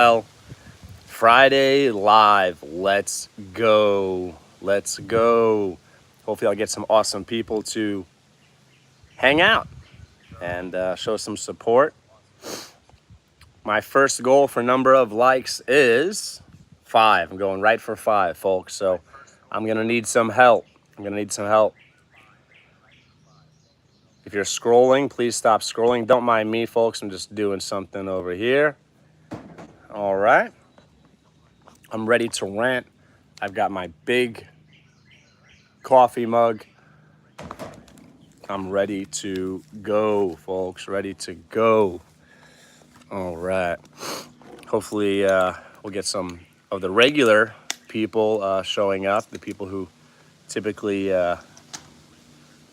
Well, Friday live. Let's go. Let's go. Hopefully, I'll get some awesome people to hang out and show some support. My first goal for number of likes is 5. I'm going right for 5, folks. So I'm going to need some help. If you're scrolling, please stop scrolling. Don't mind me, folks. I'm just doing something over here. All right. I'm ready to rant. I've got my big coffee mug. I'm ready to go, folks. Ready to go. All right. Hopefully, we'll get some of the regular people showing up, the people who typically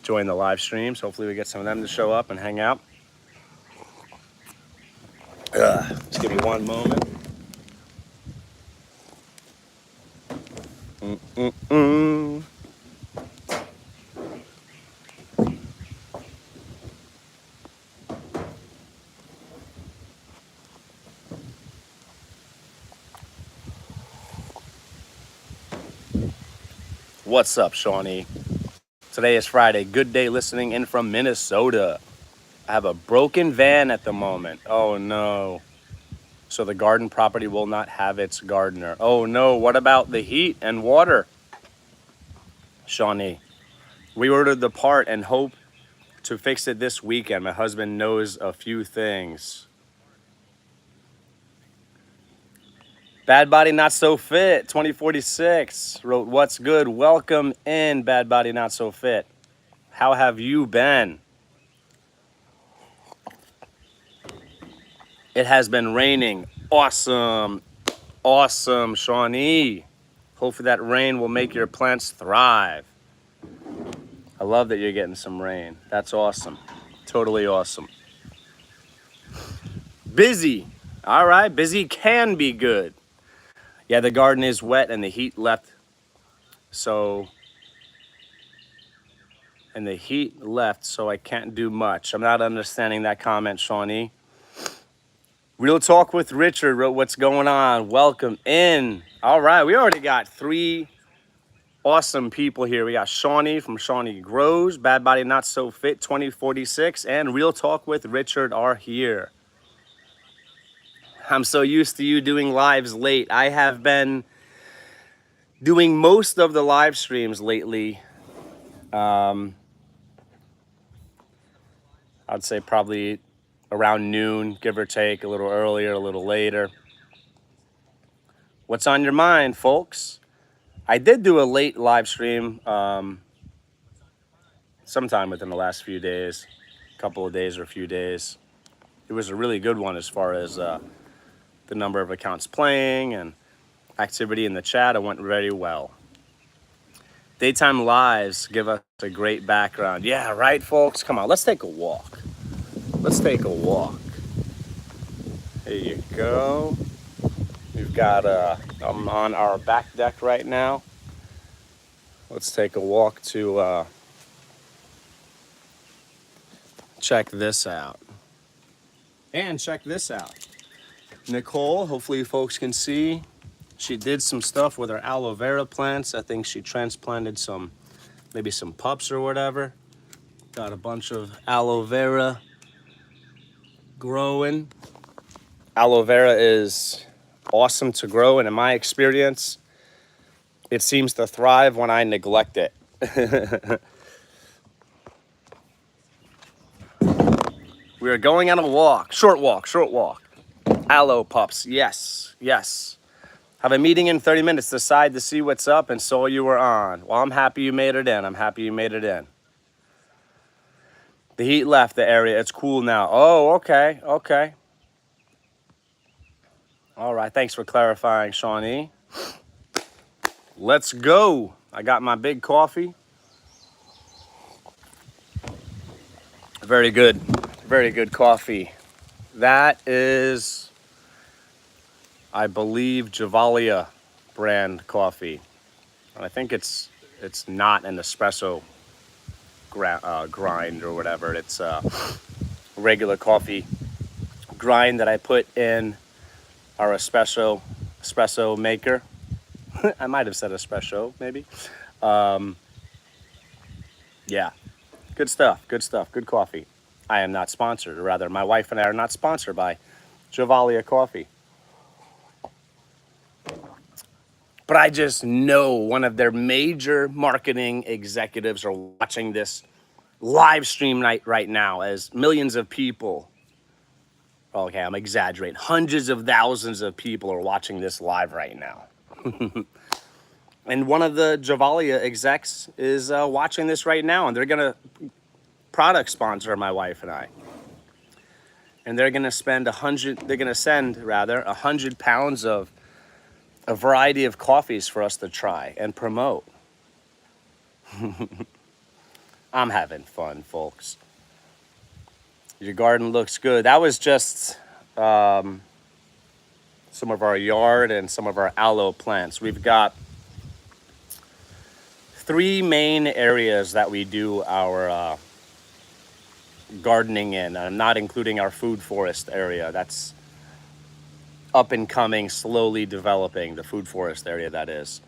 join the live streams. Hopefully, we get some of them to show up and hang out. Just give me one moment. Mm-mm-mm. What's up, Shawnee? Today is Friday. Good day listening in from Minnesota. I have a broken van at the moment. Oh no. So the garden property will not have its gardener. Oh no, what about the heat and water? Shawnee, we ordered the part and hope to fix it this weekend. My husband knows a few things. Bad Body Not So Fit 2046 wrote, "What's good? Welcome in, Bad Body Not So Fit. How have you been?" It has been raining. Awesome. Awesome, Shawnee. Hopefully that rain will make your plants thrive. I love that you're getting some rain. That's awesome. Totally awesome. Busy. All right, busy can be good. Yeah, the garden is wet and the heat left. So I can't do much. I'm not understanding that comment, Shawnee. Real Talk with Richard wrote, "What's going on? Welcome in." All right, we already got 3 awesome people here. We got Shawnee from Shawnee Grows, Bad Body Not So Fit 2046, and Real Talk with Richard are here. I'm so used to you doing lives late. I have been doing most of the live streams lately. I'd say probably around noon, give or take, a little earlier, a little later. What's on your mind, folks? I did do a late live stream sometime within the last few days, a couple of days or a few days. It was a really good one as far as the number of accounts playing and activity in the chat. It went very well. Daytime lives give us a great background. Yeah, right, folks? Come on, let's take a walk. Let's take a walk. Here you go. We've got, I'm on our back deck right now. Let's take a walk to check this out. And check this out. Nicole, hopefully you folks can see, she did some stuff with her aloe vera plants. I think she transplanted maybe some pups or whatever. Got a bunch of aloe vera growing. Aloe vera is awesome to grow, and in my experience, it seems to thrive when I neglect it. We are going on a walk, short walk. Aloe pups, yes. Have a meeting in 30 minutes, decide to see what's up, and saw you were on. Well, I'm happy you made it in. The heat left the area. It's cool now. Oh, okay. All right, thanks for clarifying, Shawnee. Let's go. I got my big coffee. Very good coffee. That is, I believe, Javalia brand coffee. And I think it's not an espresso grind or whatever. It's a regular coffee grind that I put in our espresso maker. I might have said espresso, maybe. Yeah, good stuff, good stuff, good coffee. I am not sponsored, or rather, my wife and I are not sponsored by Javalia Coffee. But I just know one of their major marketing executives are watching this live stream night right now as millions of people, okay, I'm exaggerating, hundreds of thousands of people are watching this live right now. And one of the Javalia execs is watching this right now, and they're going to product sponsor my wife and I. And they're going to spend they're going to send rather 100 pounds of a variety of coffees for us to try and promote. I'm having fun, folks. Your garden looks good. That was just some of our yard and some of our aloe plants. We've got 3 main areas that we do our gardening in, not including our food forest area. That's up and coming, slowly developing, the food forest area, that is.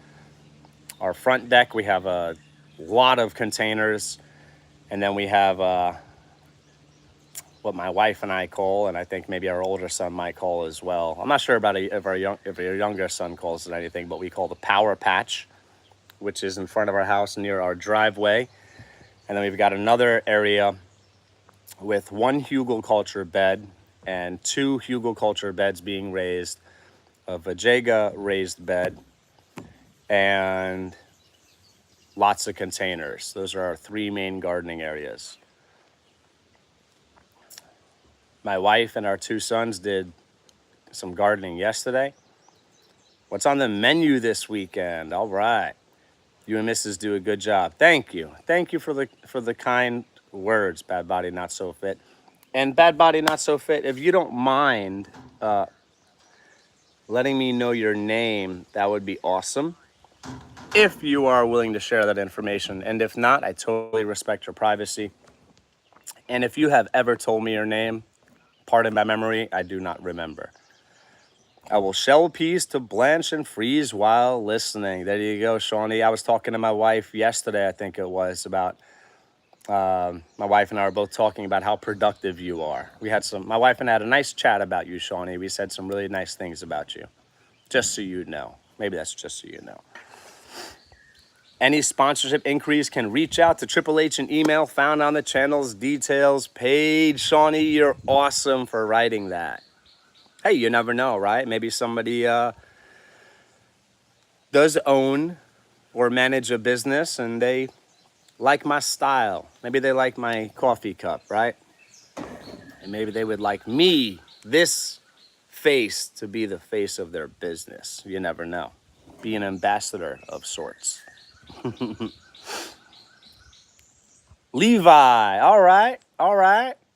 Our front deck, we have a lot of containers, and then we have what my wife and I call, and I think maybe our older son might call as well. I'm not sure about if our younger son calls it anything, but we call the power patch, which is in front of our house near our driveway. And then we've got another area with 1 hugelkultur bed and 2 hugelkultur beds being raised, a vajayga raised bed, and lots of containers. Those are our 3 main gardening areas. My wife and our 2 sons did some gardening yesterday. What's on the menu this weekend? All right. You and Mrs. do a good job. Thank you. Thank you for the kind words, Bad Body Not So Fit. And Bad Body Not So Fit, if you don't mind letting me know your name, that would be awesome. If you are willing to share that information. And if not, I totally respect your privacy. And if you have ever told me your name, pardon my memory, I do not remember. I will shell peas to blanch and freeze while listening. There you go, Shawnee. I was talking to my wife yesterday, I think it was, about my wife and I were both talking about how productive you are. My wife and I had a nice chat about you, Shawnee. We said some really nice things about you. Just so you know. Maybe that's just so you know. Any sponsorship inquiries can reach out to Triple H and email found on the channel's details page. Shawnee, you're awesome for writing that. Hey, you never know, right? Maybe somebody does own or manage a business and they like my style. Maybe they like my coffee cup, right? And maybe they would like me, this face, to be the face of their business. You never know. Be an ambassador of sorts. Levi, all right.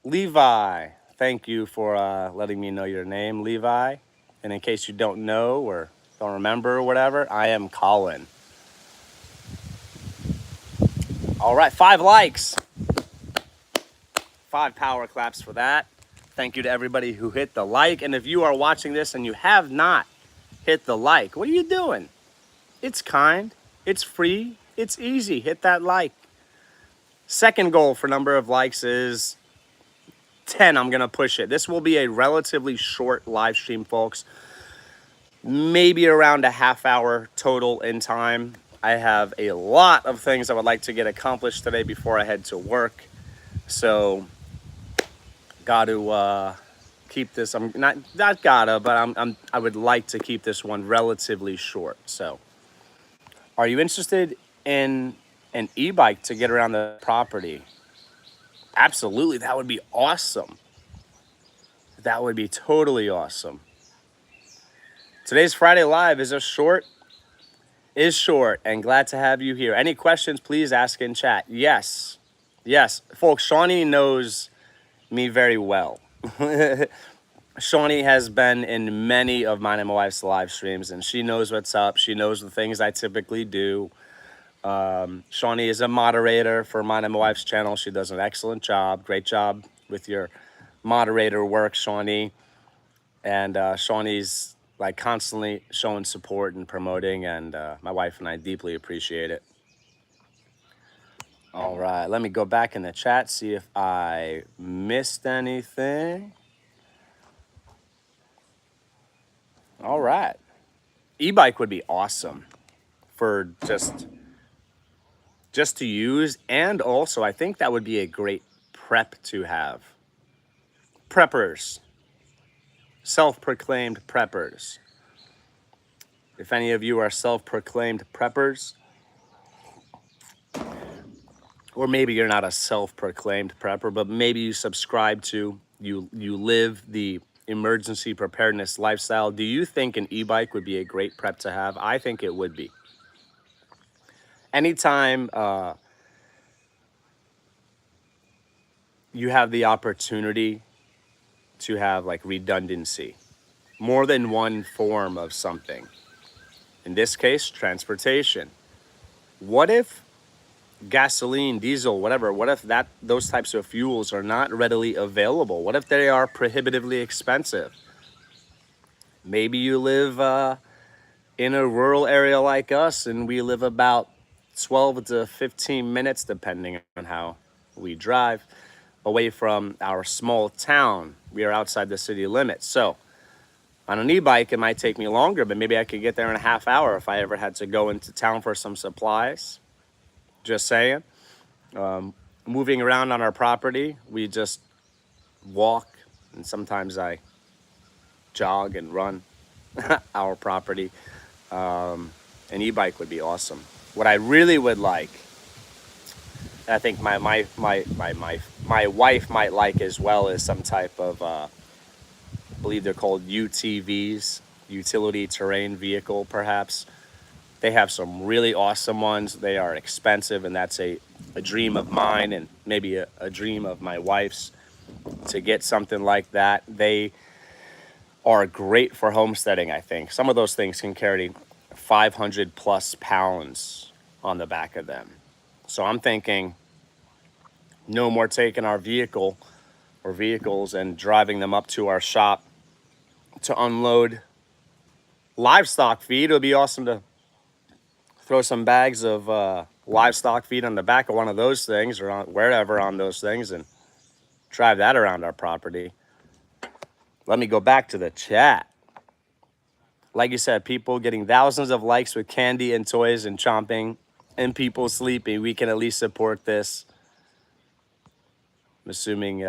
Levi, thank you for letting me know your name, Levi. And in case you don't know or don't remember or whatever, I am Colin. All right, 5 likes. 5 power claps for that. Thank you to everybody who hit the like. And if you are watching this and you have not hit the like, what are you doing? It's kind, it's free, it's easy. Hit that like. Second goal for number of likes is 10. I'm going to push it. This will be a relatively short live stream, folks. Maybe around a half hour total in time. I have a lot of things I would like to get accomplished today before I head to work. So, got to keep this. I'm not gotta, but I would like to keep this one relatively short. So, are you interested in an e-bike to get around the property? Absolutely, that would be awesome. That would be totally awesome. Today's Friday Live is short, and glad to have you here. Any questions, please ask in chat. Yes, folks, Shawnee knows me very well. Shawnee has been in many of mine and my wife's live streams, and she knows what's up. She knows the things I typically do. Shawnee is a moderator for mine and my wife's channel. She does an excellent job. Great job with your moderator work, Shawnee. And Shawnee's like constantly showing support and promoting, and my wife and I deeply appreciate it. All right, let me go back in the chat, see if I missed anything. All right. E-bike would be awesome for just to use, and also I think that would be a great prep to have. Preppers, self-proclaimed preppers. If any of you are self-proclaimed preppers, or maybe you're not a self-proclaimed prepper, but maybe you subscribe to, you live the emergency preparedness lifestyle, do you think an e-bike would be a great prep to have? I think it would be. Anytime you have the opportunity to have like redundancy, more than one form of something. In this case, transportation. What if gasoline, diesel, whatever, what if that those types of fuels are not readily available? What if they are prohibitively expensive? Maybe you live in a rural area like us, and we live about 12 to 15 minutes, depending on how we drive, away from our small town. We are outside the city limits. So on an e-bike, it might take me longer, but maybe I could get there in a half hour if I ever had to go into town for some supplies. Just saying. Moving around on our property, we just walk, and sometimes I jog and run our property. An e-bike would be awesome. What I really would like, I think my wife might like as well, is some type of I believe they're called UTVs, utility terrain vehicle, perhaps. They have some really awesome ones. They are expensive, and that's a dream of mine, and maybe a dream of my wife's, to get something like that. They are great for homesteading, I think. Some of those things can carry 500 plus pounds on the back of them. So I'm thinking no more taking our vehicle or vehicles and driving them up to our shop to unload livestock feed. It would be awesome to throw some bags of livestock feed on the back of one of those things, or on, wherever on those things, and drive that around our property. Let me go back to the chat. Like you said, people getting thousands of likes with candy and toys and chomping, and people sleeping. We can at least support this. I'm assuming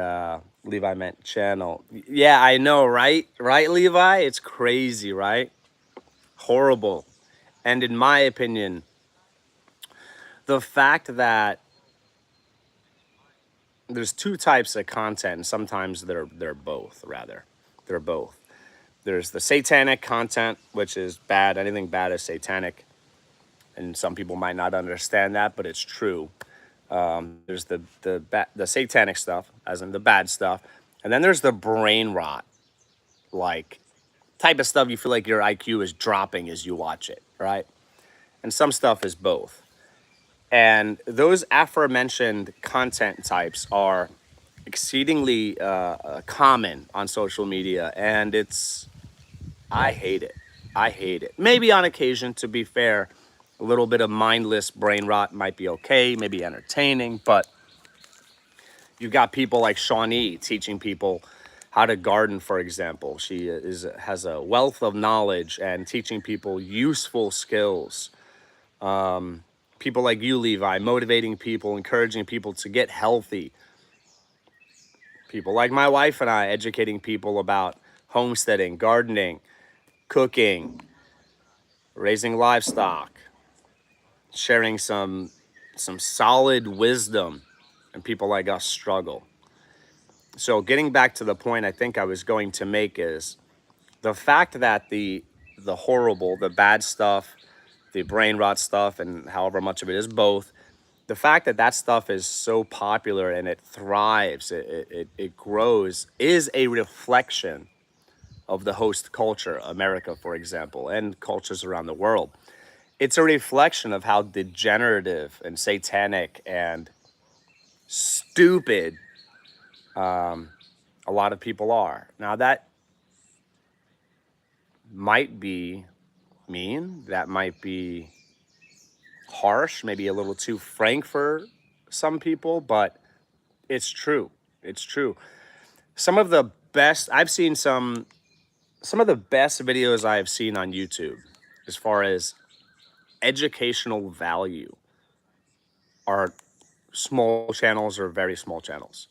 Levi meant channel. Yeah, I know, right? Right, Levi? It's crazy, right? Horrible. And in my opinion, the fact that there's two types of content, and sometimes they're both, rather. They're both. There's the satanic content, which is bad. Anything bad is satanic. And some people might not understand that, but it's true. There's the satanic stuff, as in the bad stuff. And then there's the brain rot, like type of stuff you feel like your IQ is dropping as you watch it, right? And some stuff is both. And those aforementioned content types are exceedingly common on social media, and I hate it. I hate it. Maybe on occasion, to be fair, a little bit of mindless brain rot might be okay, maybe entertaining, but you've got people like Shawnee teaching people how to garden, for example. She has a wealth of knowledge and teaching people useful skills. People like you, Levi, motivating people, encouraging people to get healthy. People like my wife and I, educating people about homesteading, gardening, cooking, raising livestock, sharing some solid wisdom, and people like us struggle. So getting back to the point I think I was going to make is the fact that the horrible, the bad stuff, the brain rot stuff, and however much of it is both, the fact that that stuff is so popular and it thrives, it grows, is a reflection of the host culture, America, for example, and cultures around the world. It's a reflection of how degenerative and satanic and stupid a lot of people are. Now, that might be mean, that might be harsh, maybe a little too frank for some people, but it's true. It's true. Some of the best I've seen some of the best videos I've seen on YouTube as far as educational value are small channels or very small channels.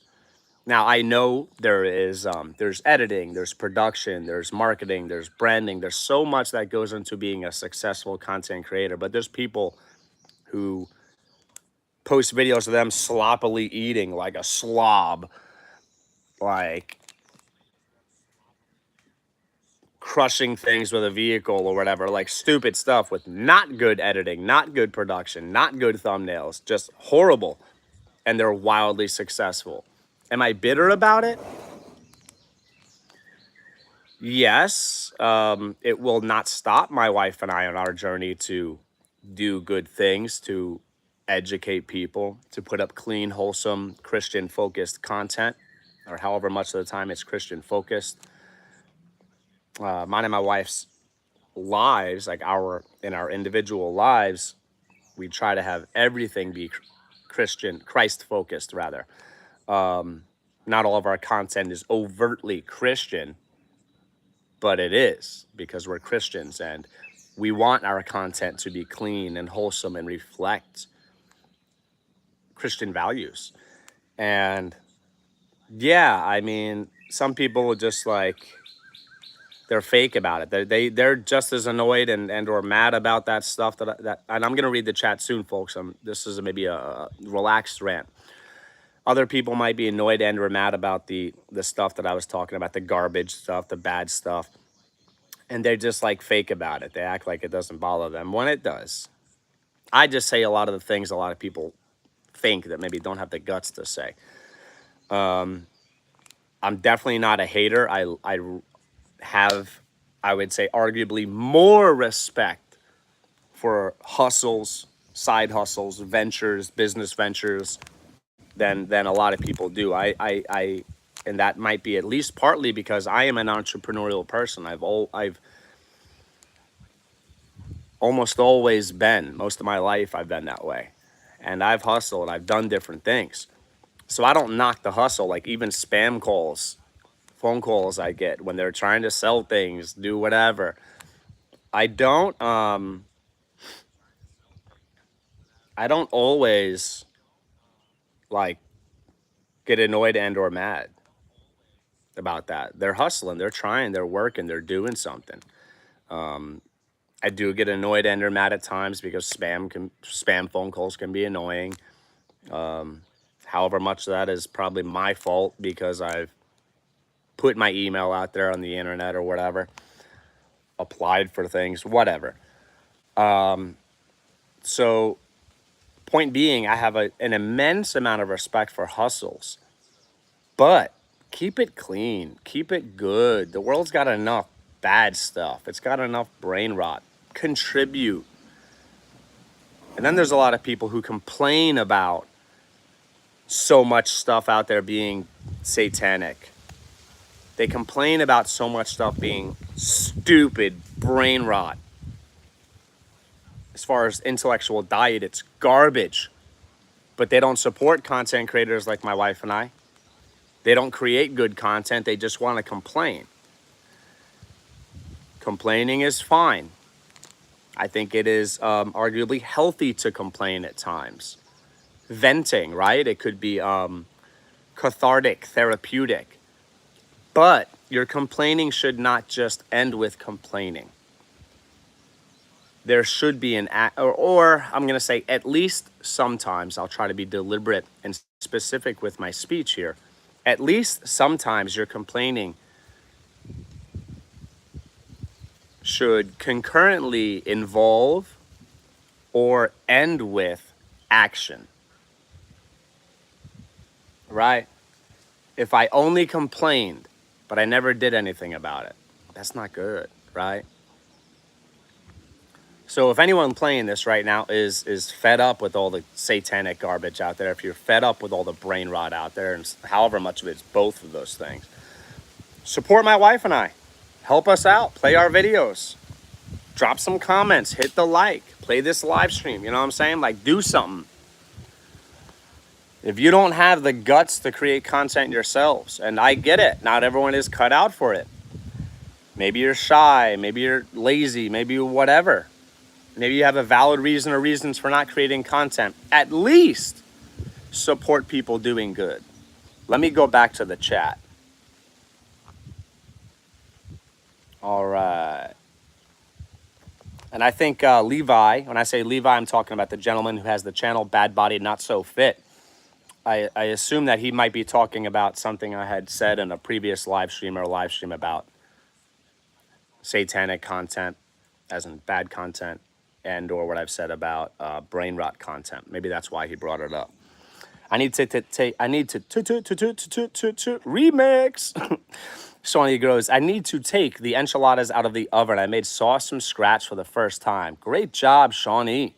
Now I know there's editing, there's production, there's marketing, there's branding, there's so much that goes into being a successful content creator, but there's people who post videos of them sloppily eating like a slob, like crushing things with a vehicle or whatever, like stupid stuff with not good editing, not good production, not good thumbnails, just horrible. And they're wildly successful. Am I bitter about it? Yes. It will not stop my wife and I on our journey to do good things, to educate people, to put up clean, wholesome, Christian focused content, or however much of the time it's Christian focused. Mine and my wife's lives, like in our individual lives, we try to have everything be Christian, Christ focused rather. Not all of our content is overtly Christian, but it is because we're Christians and we want our content to be clean and wholesome and reflect Christian values. And yeah, I mean, some people just like they're fake about it. They're just as annoyed and or mad about that stuff that and I'm gonna read the chat soon, folks. This is maybe a relaxed rant. Other people might be annoyed and or mad about the stuff that I was talking about, the garbage stuff, the bad stuff, and they're just like fake about it. They act like it doesn't bother them when it does. I just say a lot of the things a lot of people think that maybe don't have the guts to say. I'm definitely not a hater. I have, I would say, arguably more respect for hustles, side hustles, ventures, business ventures than a lot of people do. And that might be at least partly because I am an entrepreneurial person. I've almost always been, most of my life, I've been that way. And I've hustled, I've done different things. So I don't knock the hustle, like even spam calls, phone calls I get when they're trying to sell things, do whatever. I don't I don't always like get annoyed and or mad about that. They're hustling, they're trying, they're working, they're doing something. I do get annoyed and or mad at times because spam phone calls can be annoying. However much of that is probably my fault because I've put my email out there on the internet or whatever, applied for things, whatever. So point being, I have an immense amount of respect for hustles, but keep it clean, keep it good. The world's got enough bad stuff. It's got enough brain rot. Contribute. And then there's a lot of people who complain about so much stuff out there being satanic. They complain about so much stuff being stupid, brain rot. As far as intellectual diet, it's garbage. But they don't support content creators like my wife and I. They don't create good content. They just want to complain. Complaining is fine. I think it is arguably healthy to complain at times. Venting, right? It could be cathartic, therapeutic. But your complaining should not just end with complaining. There should be an act, or I'm going to say at least sometimes, I'll try to be deliberate and specific with my speech here. At least sometimes your complaining should concurrently involve or end with action. Right? If I only complained, but I never did anything about it, that's not good, right? So if anyone playing this right now is fed up with all the satanic garbage out there, if you're fed up with all the brain rot out there, and however much of it's both of those things, support my wife and I. Help us out. Play our videos. Drop some comments. Hit the like. Play this live stream. You know what I'm saying? Like, do something. If you don't have the guts to create content yourselves, and I get it, not everyone is cut out for it. Maybe you're shy. Maybe you're lazy. Maybe whatever. Maybe you have a valid reason or reasons for not creating content. At least support people doing good. Let me go back to the chat. All right. And I think Levi, when I say Levi, I'm talking about the gentleman who has the channel Bad Body Not So Fit. I assume that he might be talking about something I had said in a previous live stream about satanic content, as in bad content, and or what I've said about brain rot content. Maybe that's why he brought it up. I need to remix. Shawnee goes, I need to take the enchiladas out of the oven. I made sauce from scratch for the first time. Great job, Shawnee.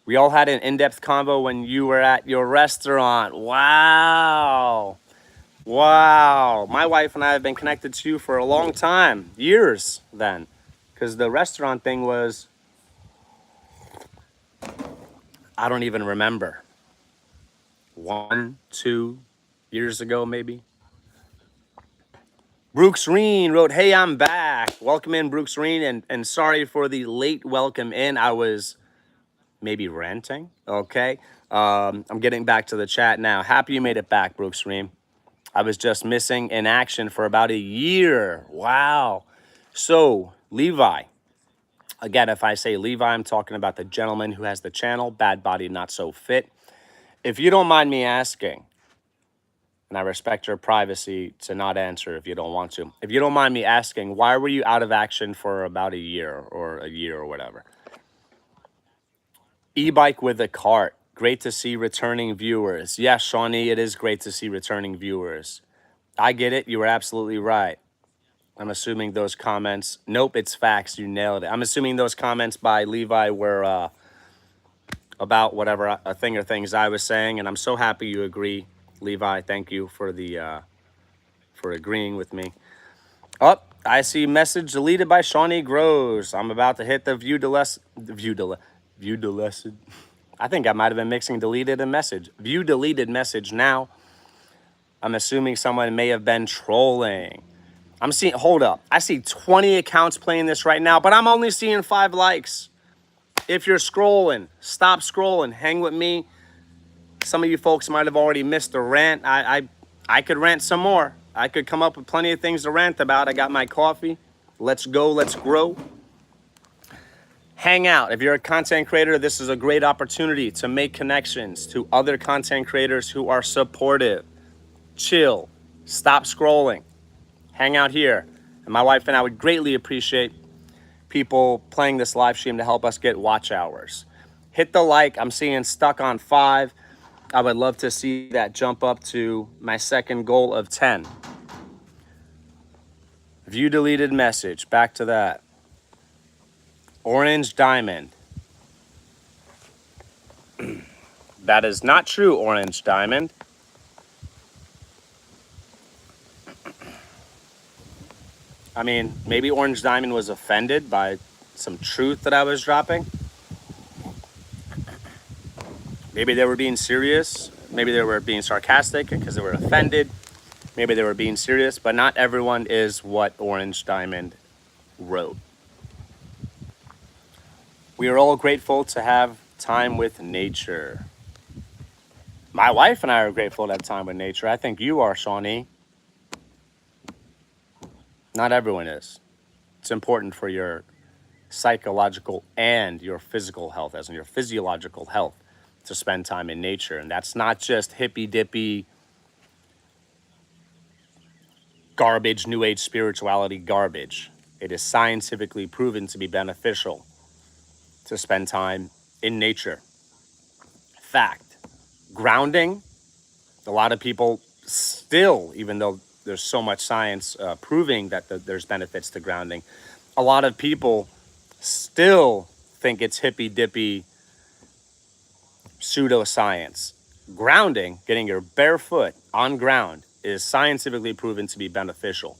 We all had an in-depth convo when you were at your restaurant. Wow. Wow. My wife and I have been connected to you for a long time. Years then. Because the restaurant thing was, I don't even remember. 1, 2 years ago, maybe. Brooks Reen wrote, hey, I'm back. Welcome in, Brooks Reen. And sorry for the late welcome in. I was maybe ranting. Okay. I'm getting back to the chat now. Happy you made it back, Brooks Reen. I was just missing in action for about a year. Wow. So, Levi. Again, if I say Levi, I'm talking about the gentleman who has the channel, Bad Body Not So Fit. If you don't mind me asking, and I respect your privacy to not answer if you don't want to. If you don't mind me asking, why were you out of action for about a year or whatever? E-bike with a cart. Great to see returning viewers. Yes, Shawnee, it is great to see returning viewers. I get it. You were absolutely right. I'm assuming those comments. Nope, it's facts. You nailed it. I'm assuming those comments by Levi were about whatever a thing or things I was saying, and I'm so happy you agree, Levi. Thank you for the for agreeing with me. Oh, I see message deleted by Shawnee Grows. I'm about to hit the view deleted. I think I might have been mixing deleted and message. View deleted message now. I'm assuming someone may have been trolling. I'm seeing, hold up. I see 20 accounts playing this right now, but I'm only seeing 5 likes. If you're scrolling, stop scrolling. Hang with me. Some of you folks might have already missed the rant. I could rant some more. I could come up with plenty of things to rant about. I got my coffee. Let's go. Let's grow. Hang out. If you're a content creator, this is a great opportunity to make connections to other content creators who are supportive. Chill. Stop scrolling. Hang out here. And my wife and I would greatly appreciate people playing this live stream to help us get watch hours. Hit the like. I'm seeing stuck on 5. I would love to see that jump up to my second goal of 10. View deleted message. Back to that. Orange Diamond. That is not true, Orange Diamond. I mean, maybe Orange Diamond was offended by some truth that I was dropping. Maybe they were being serious. Maybe they were being sarcastic because they were offended. Maybe they were being serious, but not everyone is what Orange Diamond wrote. We are all grateful to have time with nature. My wife and I are grateful to have time with nature. I think you are, Shawnee. Not everyone is. It's important for your psychological and your physical health, as in your physiological health, to spend time in nature. And that's not just hippy-dippy, garbage, new age spirituality garbage. It is scientifically proven to be beneficial to spend time in nature. Fact. Grounding, a lot of people still, even though there's so much science proving that there's benefits to grounding, a lot of people still think it's hippy-dippy pseudoscience. Grounding, getting your bare foot on ground, is scientifically proven to be beneficial.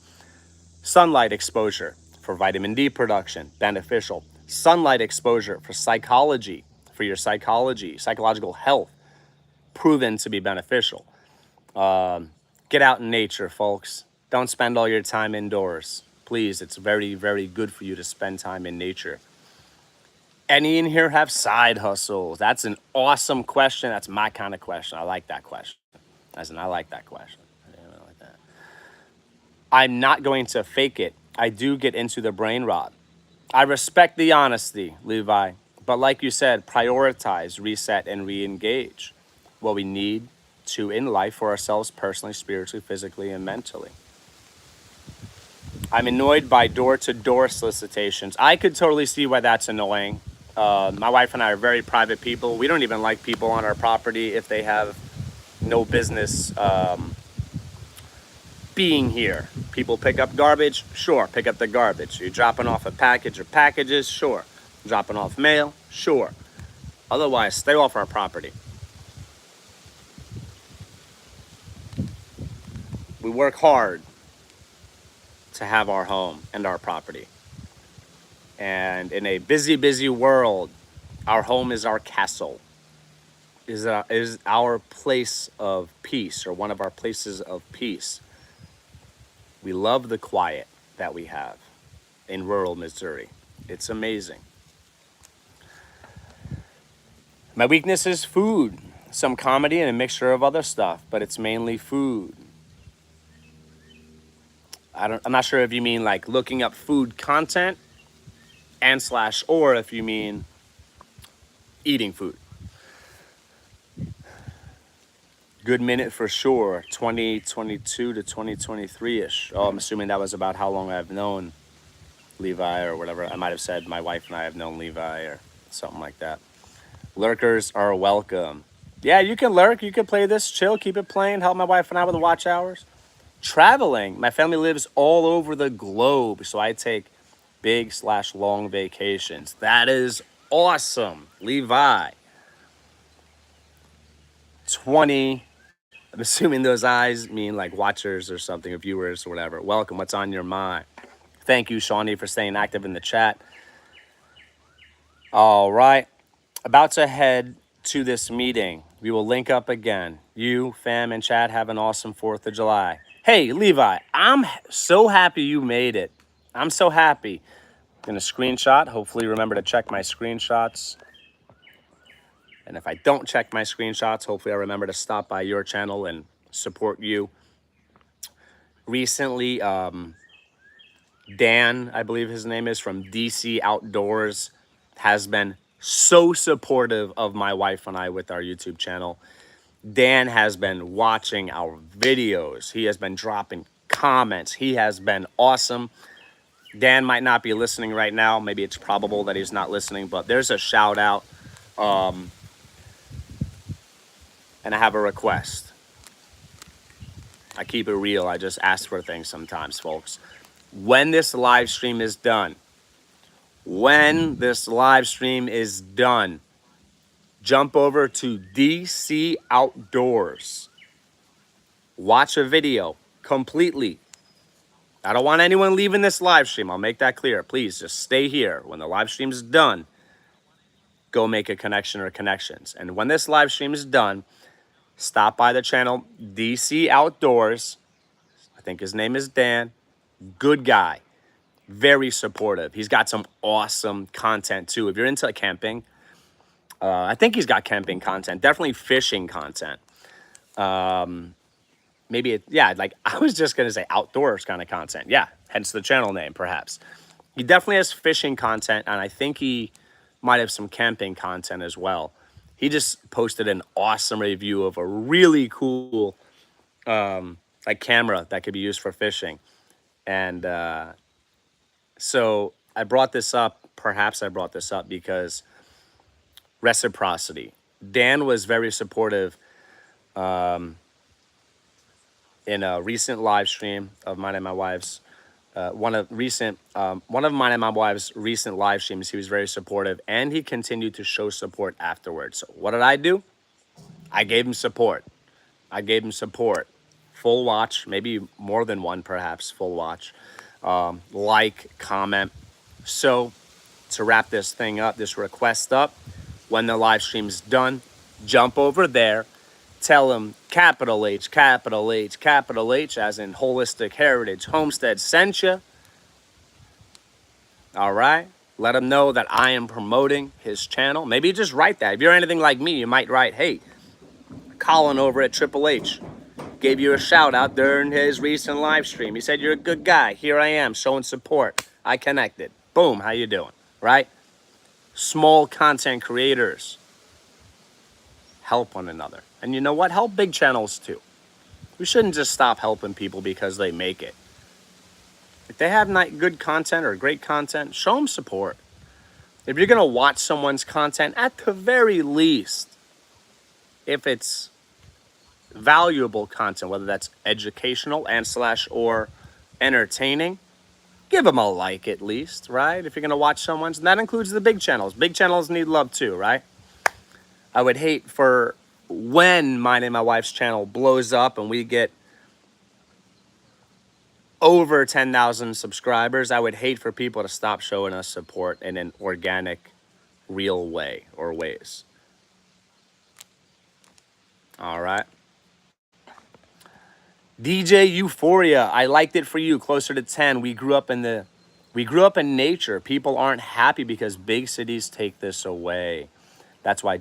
Sunlight exposure for vitamin D production, beneficial. Sunlight exposure for psychology, for your psychological health, proven to be beneficial. Get out in nature, folks. Don't spend all your time indoors. Please, it's very, very good for you to spend time in nature. Any in here have side hustles? That's an awesome question. That's my kind of question. I like that question. I like that question. I like that. I'm not going to fake it. I do get into the brain rot. I respect the honesty, Levi. But like you said, prioritize, reset, and re-engage what we need to in life for ourselves personally, spiritually, physically, and mentally. I'm annoyed by door-to-door solicitations. I could totally see why that's annoying. My wife and I are very private people. We don't even like people on our property if they have no business being here. People pick up garbage, sure, pick up the garbage. You're dropping off a package or packages, sure. Dropping off mail, sure. Otherwise, stay off our property. We work hard to have our home and our property. And in a busy, busy world, our home is our castle, is our place of peace, or one of our places of peace. We love the quiet that we have in rural Missouri. It's amazing. My weakness is food, some comedy and a mixture of other stuff, but it's mainly food. I'm not sure if you mean like looking up food content and slash, or if you mean eating food. Good minute for sure, 2022 to 2023-ish. Oh, I'm assuming that was about how long I've known Levi or whatever. I might have said my wife and I have known Levi or something like that. Lurkers are welcome. Yeah, you can lurk. You can play this, chill, keep it playing, help my wife and I with the watch hours. Traveling. My family lives all over the globe, so I take big / long vacations. That is awesome, Levi. 20. I'm assuming those eyes mean like watchers or something, or viewers or whatever. Welcome. What's on your mind? Thank you, Shawnee, for staying active in the chat. All right. About to head to this meeting. We will link up again. You, fam, and chat have an awesome 4th of July. Hey, Levi, I'm so happy you made it. I'm so happy. I'm going to screenshot. Hopefully remember to check my screenshots. And if I don't check my screenshots, hopefully I remember to stop by your channel and support you. Recently, Dan, I believe his name is, from DC Outdoors, has been so supportive of my wife and I with our YouTube channel. Dan has been watching our videos. He has been dropping comments. He has been awesome. Dan might not be listening right now. Maybe it's probable that he's not listening, but there's a shout out. And I have a request. I keep it real. I just ask for things sometimes, folks. When this live stream is done, jump over to DC Outdoors. Watch a video completely. I don't want anyone leaving this live stream. I'll make that clear. Please just stay here. When the live stream is done, go make a connection or connections. And when this live stream is done, stop by the channel DC Outdoors. I think his name is Dan. Good guy. Very supportive. He's got some awesome content too. If you're into camping, I think he's got camping content. Definitely fishing content. Maybe like I was just going to say outdoors kind of content. Yeah, hence the channel name perhaps. He definitely has fishing content, and I think he might have some camping content as well. He just posted an awesome review of a really cool like camera that could be used for fishing. And so I brought this up, because reciprocity. Dan was very supportive in a recent live stream of mine and my wife's. One of mine and my wife's recent live streams, he was very supportive, and he continued to show support afterwards. So what did I do? I gave him support. Full watch, maybe more than one, perhaps, full watch. like, comment. So to wrap this thing up, this request up, when the live stream's done, jump over there, tell them capital H, capital H, capital H, as in Holistic Heritage Homestead sent you. All right? Let him know that I am promoting his channel. Maybe just write that. If you're anything like me, you might write, hey, Colin over at Triple H gave you a shout out during his recent live stream. He said you're a good guy. Here I am showing support. I connected. Boom, how you doing? Right? Small content creators help one another. And you know what? Help big channels too. We shouldn't just stop helping people because they make it. If they have good content or great content, show them support. If you're going to watch someone's content, at the very least, if it's valuable content, whether that's educational and / or entertaining, give them a like at least, right? If you're going to watch someone's, and that includes the big channels. Big channels need love too, right? I would hate for when mine and my wife's channel blows up and we get over 10,000 subscribers, I would hate for people to stop showing us support in an organic, real way or ways. All right. DJ Euphoria, I liked it for you. Closer to 10. We grew up in nature. People aren't happy because big cities take this away. That's why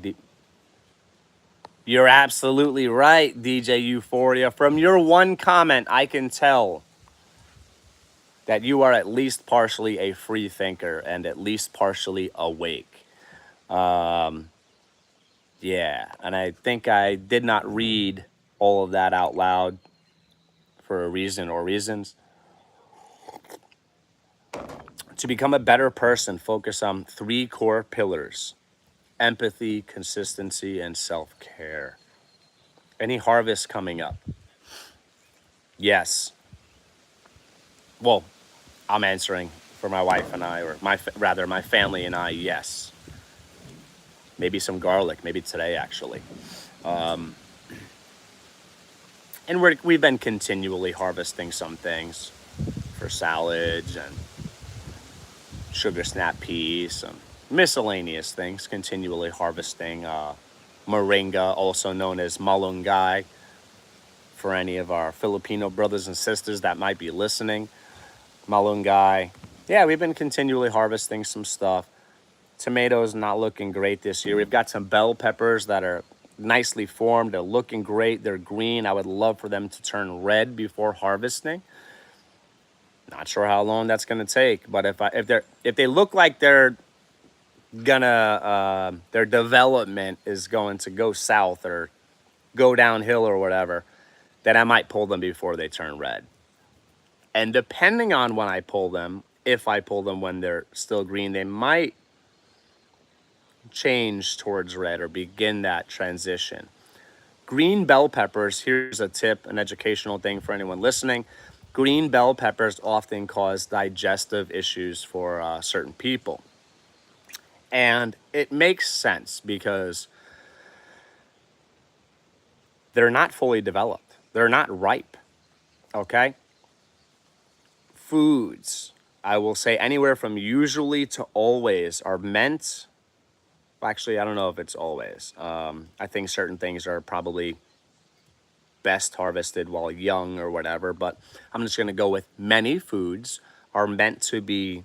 you're absolutely right, DJ Euphoria. From your one comment, I can tell that you are at least partially a free thinker and at least partially awake. Yeah, and I think I did not read all of that out loud for a reason or reasons. To become a better person, focus on 3 core pillars: empathy, consistency, and self-care. Any harvest coming up? Yes. Well, I'm answering for my wife and I, or my family and I, yes. Maybe some garlic, maybe today actually. And we've been continually harvesting some things for salads and sugar snap peas and miscellaneous things, continually harvesting moringa, also known as malunggay, for any of our Filipino brothers and sisters that might be listening. Malunggay. Yeah, we've been continually harvesting some stuff. Tomatoes not looking great this year. We've got some bell peppers that are nicely formed. They're looking great. They're green. I would love for them to turn red before harvesting. Not sure how long that's going to take, but if they look like they're gonna their development is going to go south or go downhill or whatever, then I might pull them before they turn red. And depending on when I pull them, if I pull them when they're still green, they might change towards red or begin that transition. Green bell peppers, here's a tip, an educational thing for anyone listening. Green bell peppers often cause digestive issues for certain people. And it makes sense because they're not fully developed. They're not ripe, okay? Foods, I will say anywhere from usually to always, are meant, actually, I don't know if it's always. I think certain things are probably best harvested while young or whatever, but I'm just going to go with many foods are meant to be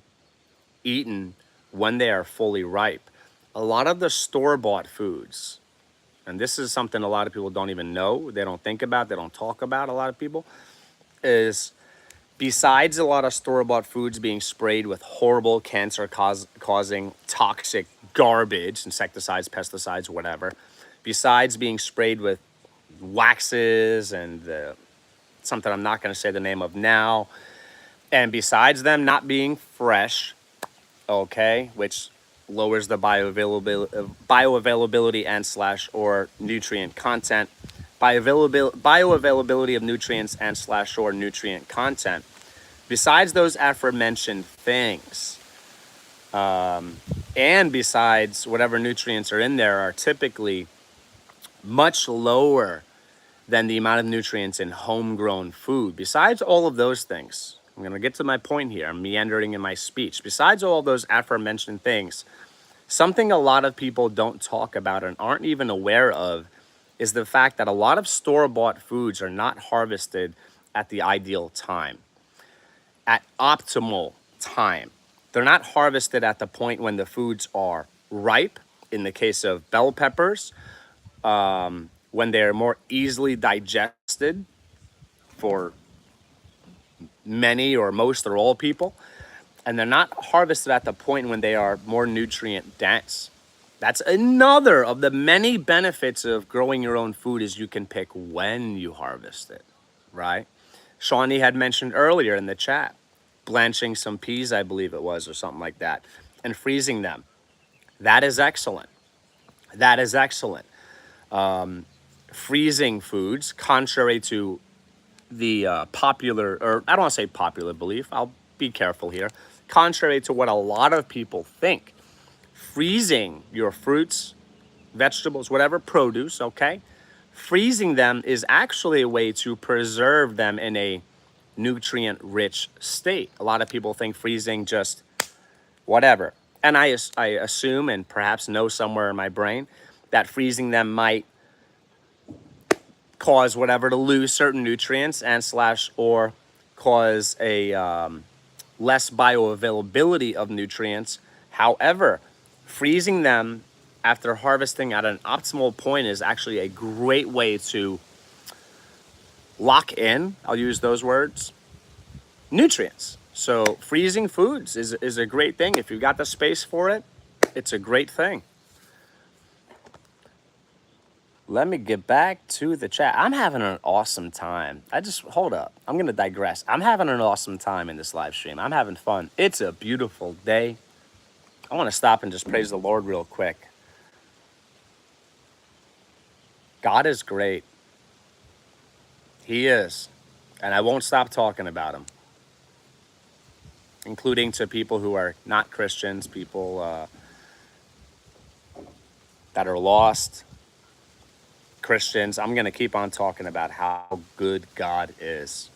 eaten when they are fully ripe. A lot of the store-bought foods, and this is something a lot of people don't even know, they don't think about, they don't talk about, a lot of people, is besides a lot of store-bought foods being sprayed with horrible cancer-causing toxic garbage, insecticides, pesticides, whatever, besides being sprayed with waxes and something I'm not going to say the name of now, and besides them not being fresh, okay, which lowers the bioavailability and / or nutrient content, bioavailability of nutrients and / or nutrient content. Besides those aforementioned things, and besides whatever nutrients are in there are typically much lower than the amount of nutrients in homegrown food. Besides all of those things, I'm going to get to my point here. I'm meandering in my speech. Besides all those aforementioned things, something a lot of people don't talk about and aren't even aware of is the fact that a lot of store-bought foods are not harvested at the ideal time, at optimal time. They're not harvested at the point when the foods are ripe, in the case of bell peppers, when they're more easily digested for many or most or all people, and they're not harvested at the point when they are more nutrient dense. That's another of the many benefits of growing your own food is you can pick when you harvest it, right? Shawnee had mentioned earlier in the chat, blanching some peas, I believe it was, or something like that, and freezing them. That is excellent. That is excellent. Freezing foods, contrary to the popular, or I don't want to say popular belief, I'll be careful here. Contrary to what a lot of people think, freezing your fruits, vegetables, whatever, produce, okay? Freezing them is actually a way to preserve them in a nutrient-rich state. A lot of people think freezing just whatever. And I assume and perhaps know somewhere in my brain that freezing them might cause whatever to lose certain nutrients and slash or cause a less bioavailability of nutrients. However, freezing them after harvesting at an optimal point is actually a great way to lock in, I'll use those words, nutrients. So freezing foods is a great thing. If you've got the space for it, it's a great thing. Let me get back to the chat. I'm having an awesome time. Hold up. I'm going to digress. I'm having an awesome time in this live stream. I'm having fun. It's a beautiful day. I want to stop and just praise the Lord real quick. God is great. He is. And I won't stop talking about him, including to people who are not Christians, people that are lost, Christians. I'm going to keep on talking about how good God is.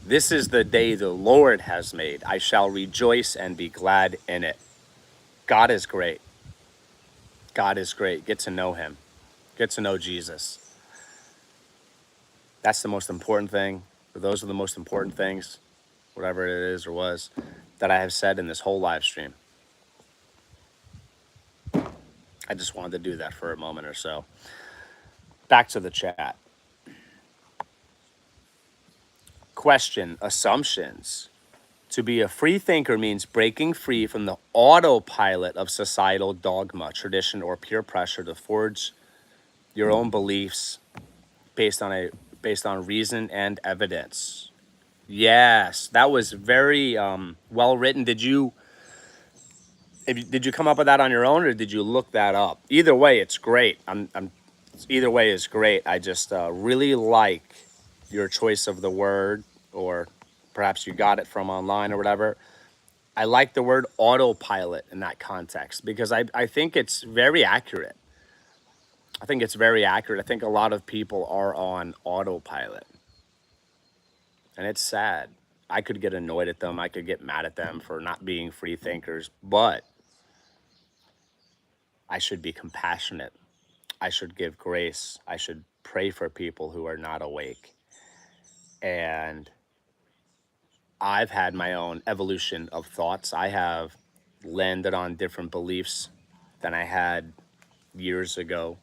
This is the day the Lord has made. I shall rejoice and be glad in it. God is great. God is great. Get to know him. Get to know Jesus. That's the most important thing. Those are the most important things, whatever it is or was, that I have said in this whole live stream. I just wanted to do that for a moment or so. Back to the chat. Question, assumptions. To be a free thinker means breaking free from the autopilot of societal dogma, tradition, or peer pressure to forge your own beliefs based on reason and evidence. Yes, that was very well written. Did you come up with that on your own, or did you look that up? Either way, it's great. Either way is great. I just really like your choice of the word, or perhaps you got it from online or whatever. I like the word autopilot in that context because I think it's very accurate. I think it's very accurate. I think a lot of people are on autopilot. And it's sad. I could get annoyed at them. I could get mad at them for not being free thinkers. But I should be compassionate. I should give grace. I should pray for people who are not awake. And I've had my own evolution of thoughts. I have landed on different beliefs than I had years ago.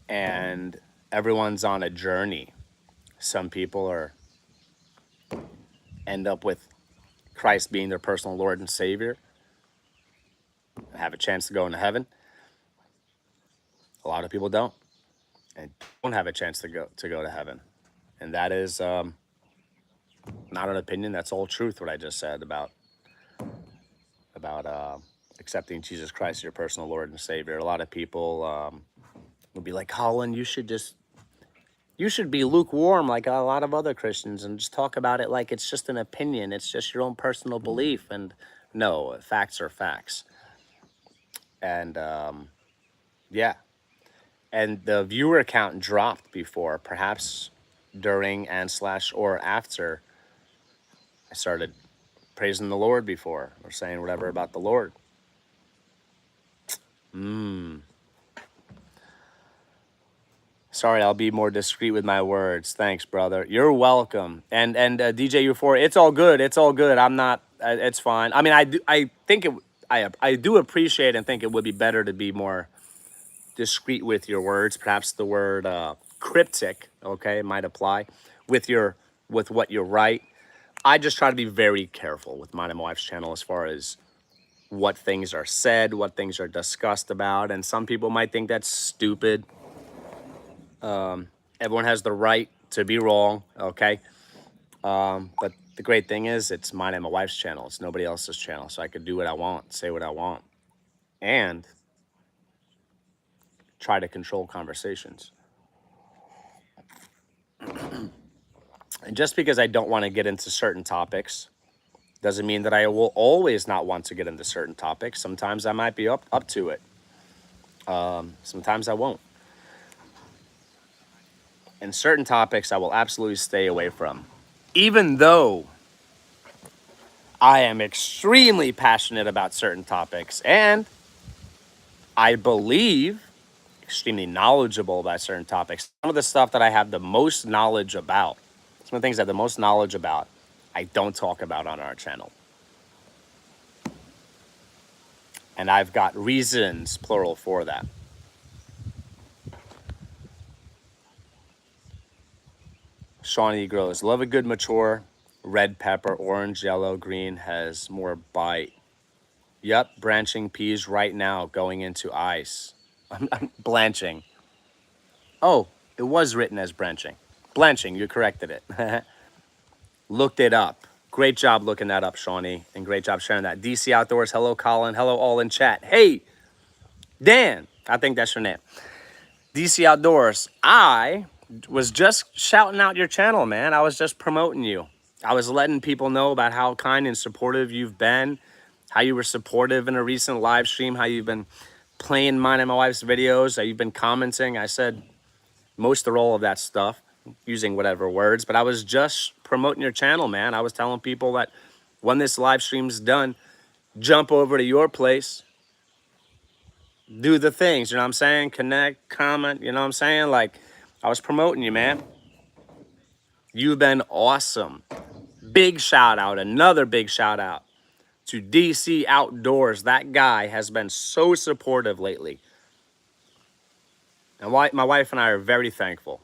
And everyone's on a journey. Some people end up with Christ being their personal Lord and Savior, have a chance to go into heaven. A lot of people don't, and don't have a chance to go to heaven. And that is not an opinion. That's all truth. What I just said about accepting Jesus Christ as your personal Lord and Savior. A lot of people will be like, Colin, you should be lukewarm like a lot of other Christians and just talk about it like it's just an opinion. It's just your own personal belief. And no, facts are facts. And yeah. And the viewer count dropped before. Perhaps during and slash or after I started praising the Lord before or saying whatever about the Lord. Sorry, I'll be more discreet with my words. Thanks, brother. You're welcome. And DJ Euphoria, it's all good. It's all good. I'm not. It's fine. I mean, I think it. I do appreciate and think it would be better to be more discreet with your words. Perhaps the word cryptic, okay, might apply with what you write. I just try to be very careful with mine and my wife's channel as far as what things are said, what things are discussed about, and some people might think that's stupid. Everyone has the right to be wrong, okay? But the great thing is, it's mine and my wife's channel. It's nobody else's channel, so I could do what I want, say what I want, and try to control conversations. And just because I don't want to get into certain topics doesn't mean that I will always not want to get into certain topics. Sometimes I might be up to it. Sometimes I won't. And certain topics I will absolutely stay away from. Even though I am extremely passionate about certain topics and I believe extremely knowledgeable about certain topics. Some of the stuff that I have the most knowledge about, some of the things I have the most knowledge about, I don't talk about on our channel. And I've got reasons, plural, for that. Shawnee grows. Love a good mature red pepper, orange, yellow, green has more bite. Yep, branching peas right now going into ice. I'm blanching. Oh, it was written as branching. Blanching, you corrected it. Looked it up. Great job looking that up, Shawnee. And great job sharing that. DC Outdoors, hello, Colin. Hello, all in chat. Hey, Dan. I think that's your name. DC Outdoors. I was just shouting out your channel, man. I was just promoting you. I was letting people know about how kind and supportive you've been, how you were supportive in a recent live stream, how you've been playing mine and my wife's videos, how you've been commenting. I said most or all of that stuff, using whatever words, but I was just promoting your channel, man. I was telling people that when this live stream's done, jump over to your place, do the things, you know what I'm saying? Connect, comment, you know what I'm saying? Like, I was promoting you, man. You've been awesome. Big shout out, another big shout out to DC Outdoors. That guy has been so supportive lately. And my wife and I are very thankful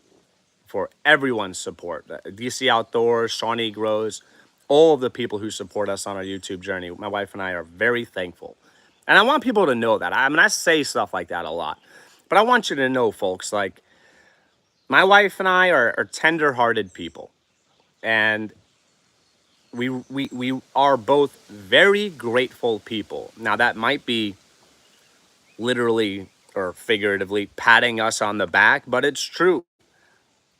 for everyone's support. DC Outdoors, Shawnee Grows, all of the people who support us on our YouTube journey. My wife and I are very thankful. And I want people to know that. I mean, I say stuff like that a lot. But I want you to know, folks, like, my wife and I are tender-hearted people. And we are both very grateful people. Now, that might be literally or figuratively patting us on the back, but it's true.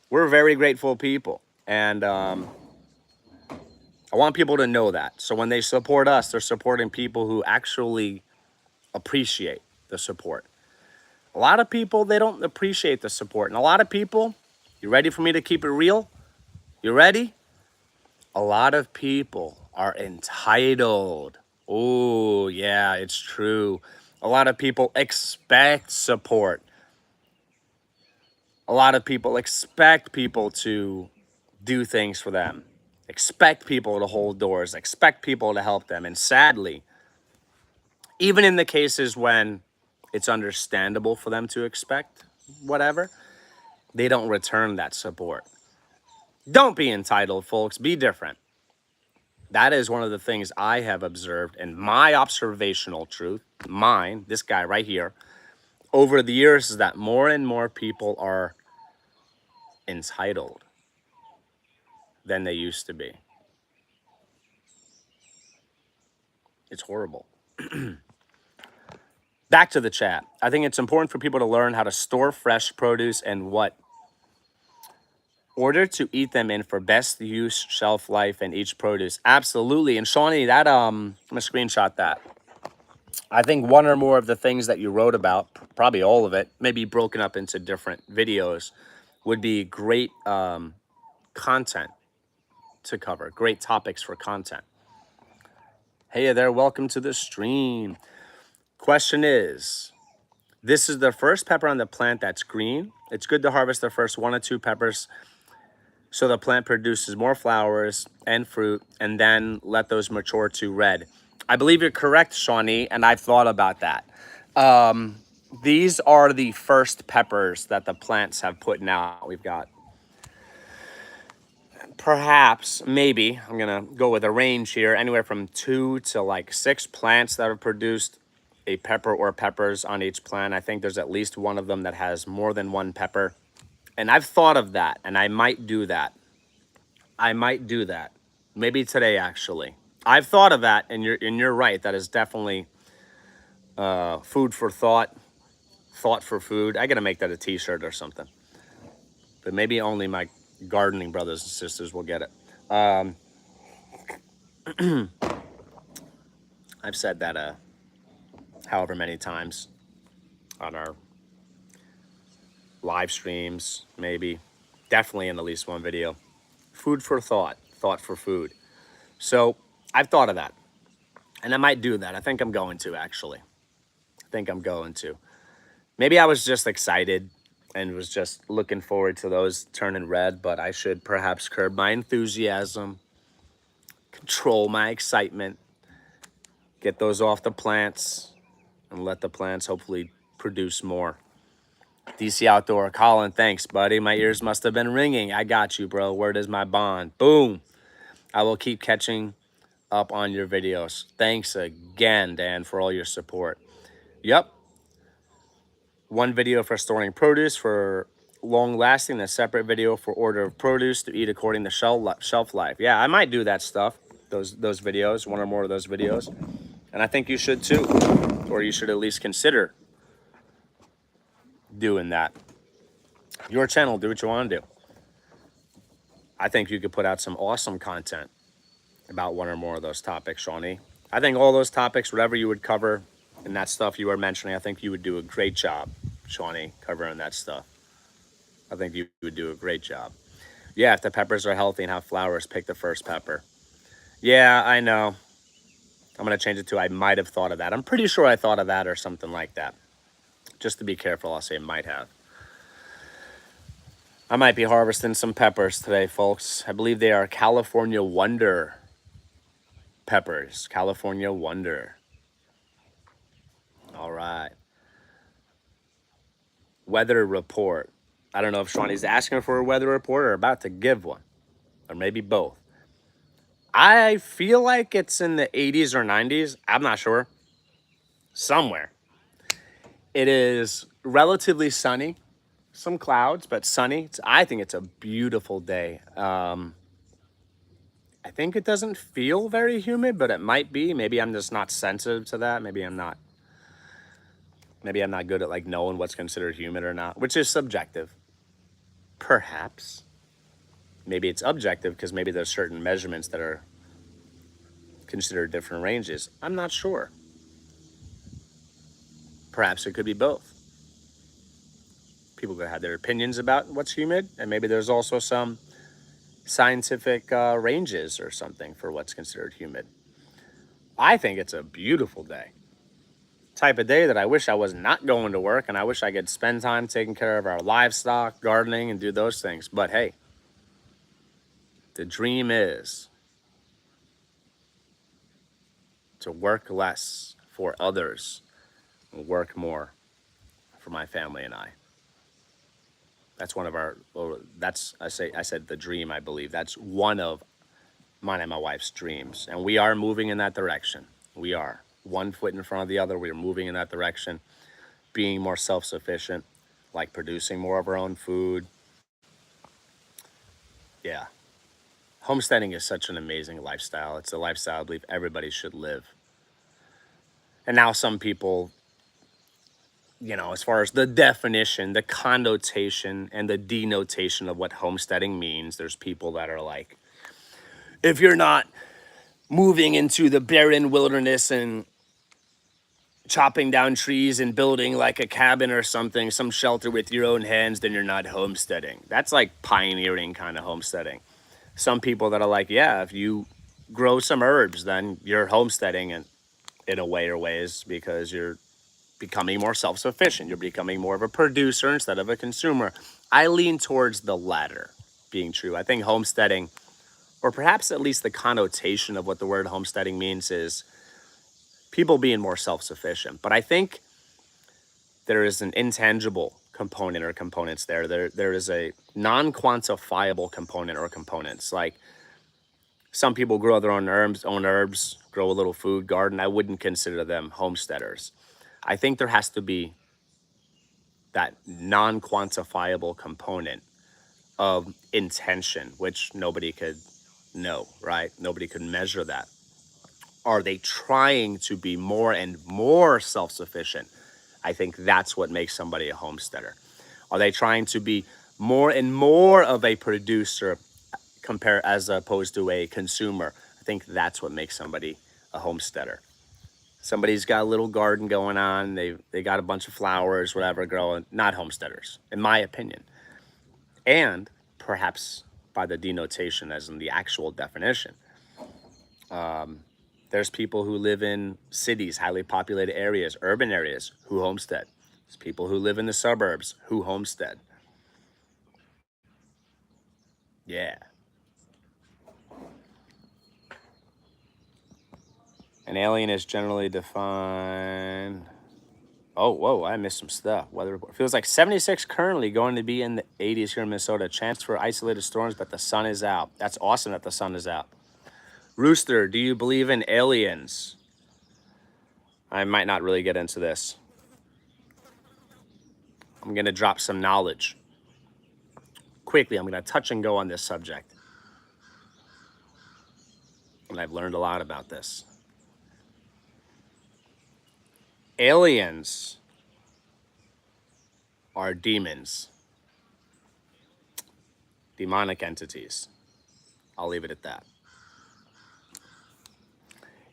We're very grateful people. And I want people to know that. So when they support us, they're supporting people who actually appreciate the support. A lot of people, they don't appreciate the support. And a lot of people, you ready for me to keep it real? You ready? A lot of people are entitled. Oh, yeah, it's true. A lot of people expect support. A lot of people expect people to do things for them, expect people to hold doors, expect people to help them. And sadly, even in the cases when it's understandable for them to expect whatever, they don't return that support. Don't be entitled, folks. Be different. That is one of the things I have observed in my observational truth, mine, this guy right here, over the years, is that more and more people are entitled than they used to be. It's horrible. Back to the chat. I think it's important for people to learn how to store fresh produce and what order to eat them in for best use, shelf life, and each produce. Absolutely. And Shawnee, that I'm gonna screenshot that. I think one or more of the things that you wrote about, probably all of it, maybe broken up into different videos, would be great content to cover, great topics for content. Hey there, welcome to the stream. Question is, this is the first pepper on the plant that's green. It's good to harvest the first 1 or 2 peppers so the plant produces more flowers and fruit, and then let those mature to red. I believe you're correct, Shawnee, and I've thought about that. These are the first peppers that the plants have put out. We've got perhaps, maybe, I'm gonna go with a range here, anywhere from 2 to like 6 plants that have produced a pepper or peppers on each plant. I think there's at least one of them that has more than 1 pepper. And I've thought of that, and I might do that. I might do that. Maybe today, actually. I've thought of that, and you're right. That is definitely food for thought, thought for food. I gotta make that a t-shirt or something. But maybe only my gardening brothers and sisters will get it. I've said that however many times on our live streams, maybe. Definitely in at least one video. Food for thought, thought for food. So I've thought of that. And I might do that. I think I'm going to, actually. I think I'm going to. Maybe I was just excited and was just looking forward to those turning red, but I should perhaps curb my enthusiasm, control my excitement, get those off the plants, and let the plants hopefully produce more. DC Outdoor, Colin, thanks, buddy. My ears must have been ringing. I got you, bro. Where does my bond? Boom. I will keep catching up on your videos. Thanks again, Dan, for all your support. Yep. One video for storing produce for long lasting, a separate video for order of produce to eat according to shelf life. Yeah, I might do that stuff, those videos, 1 or more of those videos. And I think you should too, or you should at least consider doing that. Your channel, do what you want to do. I think you could put out some awesome content about 1 or more of those topics, Shawnee. I think all those topics, whatever you would cover and that stuff you were mentioning, I think you would do a great job, Shawnee, covering that stuff. I think you would do a great job. Yeah, if the peppers are healthy and have flowers, pick the first pepper. Yeah, I know. I'm going to change it to I might have thought of that. I'm pretty sure I thought of that or something like that. Just to be careful, I'll say might have. I might be harvesting some peppers today, folks. I believe they are California Wonder peppers. California Wonder. All right. Weather report. I don't know if Shawnee's asking for a weather report or about to give one, or maybe both. I feel like it's in the 80s or 90s. I'm not sure. Somewhere. It is relatively sunny. Some clouds, but sunny. I think it's a beautiful day. I think it doesn't feel very humid, but it might be. Maybe I'm just not sensitive to that. Maybe I'm not good at like knowing what's considered humid or not, which is subjective. Perhaps. Maybe it's objective because maybe there's certain measurements that are considered different ranges. I'm not sure. Perhaps it could be both. People could have their opinions about what's humid, and maybe there's also some scientific ranges or something for what's considered humid. I think it's a beautiful day. Type of day that I wish I was not going to work, and I wish I could spend time taking care of our livestock, gardening, and do those things. But hey, the dream is to work less for others and work more for my family and I. That's one of our, I said the dream, I believe. That's one of mine and my wife's dreams. And we are moving in that direction. We are. One foot in front of the other. We are moving in that direction. Being more self-sufficient, like producing more of our own food. Yeah. Homesteading is such an amazing lifestyle. It's a lifestyle I believe everybody should live. And now some people, you know, as far as the definition, the connotation, and the denotation of what homesteading means, there's people that are like, if you're not moving into the barren wilderness and chopping down trees and building like a cabin or something, some shelter with your own hands, then you're not homesteading. That's like pioneering kind of homesteading. Some people that are like, yeah, if you grow some herbs, then you're homesteading and in a way or ways because you're becoming more self-sufficient. You're becoming more of a producer instead of a consumer. I lean towards the latter being true. I think homesteading, or perhaps at least the connotation of what the word homesteading means, is people being more self-sufficient. But I think there is an intangible component or components there. There is a non-quantifiable component or components. Like some people grow their own herbs, grow a little food garden. I wouldn't consider them homesteaders. I think there has to be that non-quantifiable component of intention, which nobody could know, right? Nobody could measure that. Are they trying to be more and more self-sufficient? I think that's what makes somebody a homesteader. Are they trying to be more and more of a producer compare as opposed to a consumer? I think that's what makes somebody a homesteader. Somebody's got a little garden going on, they got a bunch of flowers, whatever, growing, not homesteaders, in my opinion. And perhaps by the denotation as in the actual definition. There's people who live in cities, highly populated areas, urban areas, who homestead. There's people who live in the suburbs who homestead. Yeah. An alien is generally defined. Oh, whoa, I missed some stuff. Weather report. Feels like 76 currently, going to be in the 80s here in Minnesota. Chance for isolated storms, but the sun is out. That's awesome that the sun is out. Rooster, do you believe in aliens? I might not really get into this. I'm going to drop some knowledge. Quickly, I'm going to touch and go on this subject. And I've learned a lot about this. Aliens are demons, demonic entities. I'll leave it at that.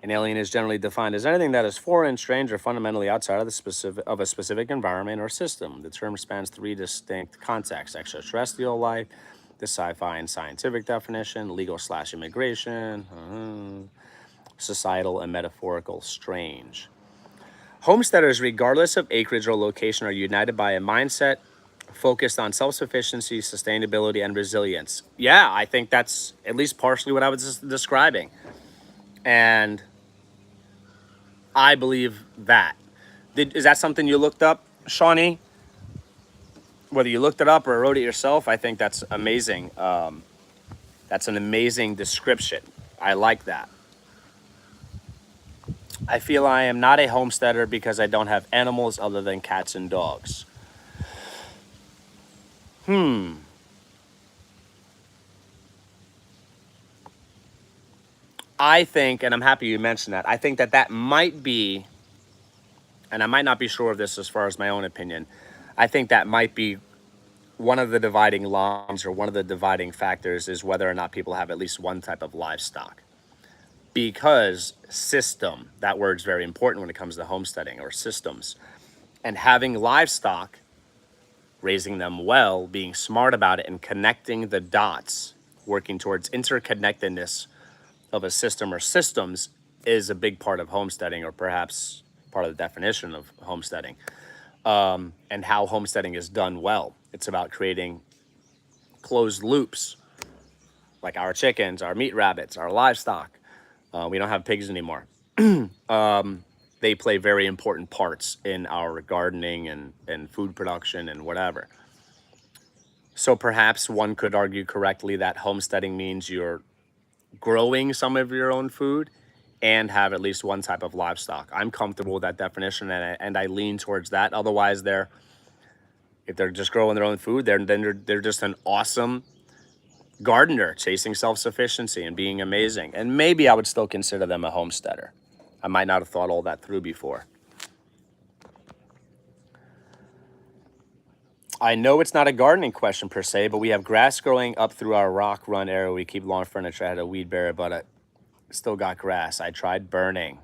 An alien is generally defined as anything that is foreign, strange, or fundamentally outside of a specific environment or system. The term spans three distinct contexts: extraterrestrial life, the sci-fi and scientific definition, legal/immigration, societal and metaphorical strange. Homesteaders, regardless of acreage or location, are united by a mindset focused on self-sufficiency, sustainability, and resilience. Yeah, I think that's at least partially what I was just describing. And I believe that. Is that something you looked up, Shawnee? Whether you looked it up or wrote it yourself, I think that's amazing. That's an amazing description. I like that. I feel I am not a homesteader because I don't have animals other than cats and dogs. I think, and I'm happy you mentioned that, I think that that might be, and I might not be sure of this as far as my own opinion, I think that might be one of the dividing lines or one of the dividing factors is whether or not people have at least one type of livestock. Because system, that word's very important when it comes to homesteading or systems. And having livestock, raising them well, being smart about it, and connecting the dots, working towards interconnectedness of a system or systems is a big part of homesteading, or perhaps part of the definition of homesteading, and how homesteading is done well. It's about creating closed loops, like our chickens, our meat rabbits, our livestock. We don't have pigs anymore. They play very important parts in our gardening and food production and whatever. So perhaps one could argue correctly that homesteading means you're growing some of your own food and have at least one type of livestock. I'm comfortable with that definition, and I lean towards that. Otherwise, if they're just growing their own food, they're just an awesome gardener chasing self-sufficiency and being amazing. And maybe I would still consider them a homesteader. I might not have thought all that through before. I know it's not a gardening question per se, but we have grass growing up through our rock run area. We keep lawn furniture. I had a weed barrier, but I still got grass. I tried burning.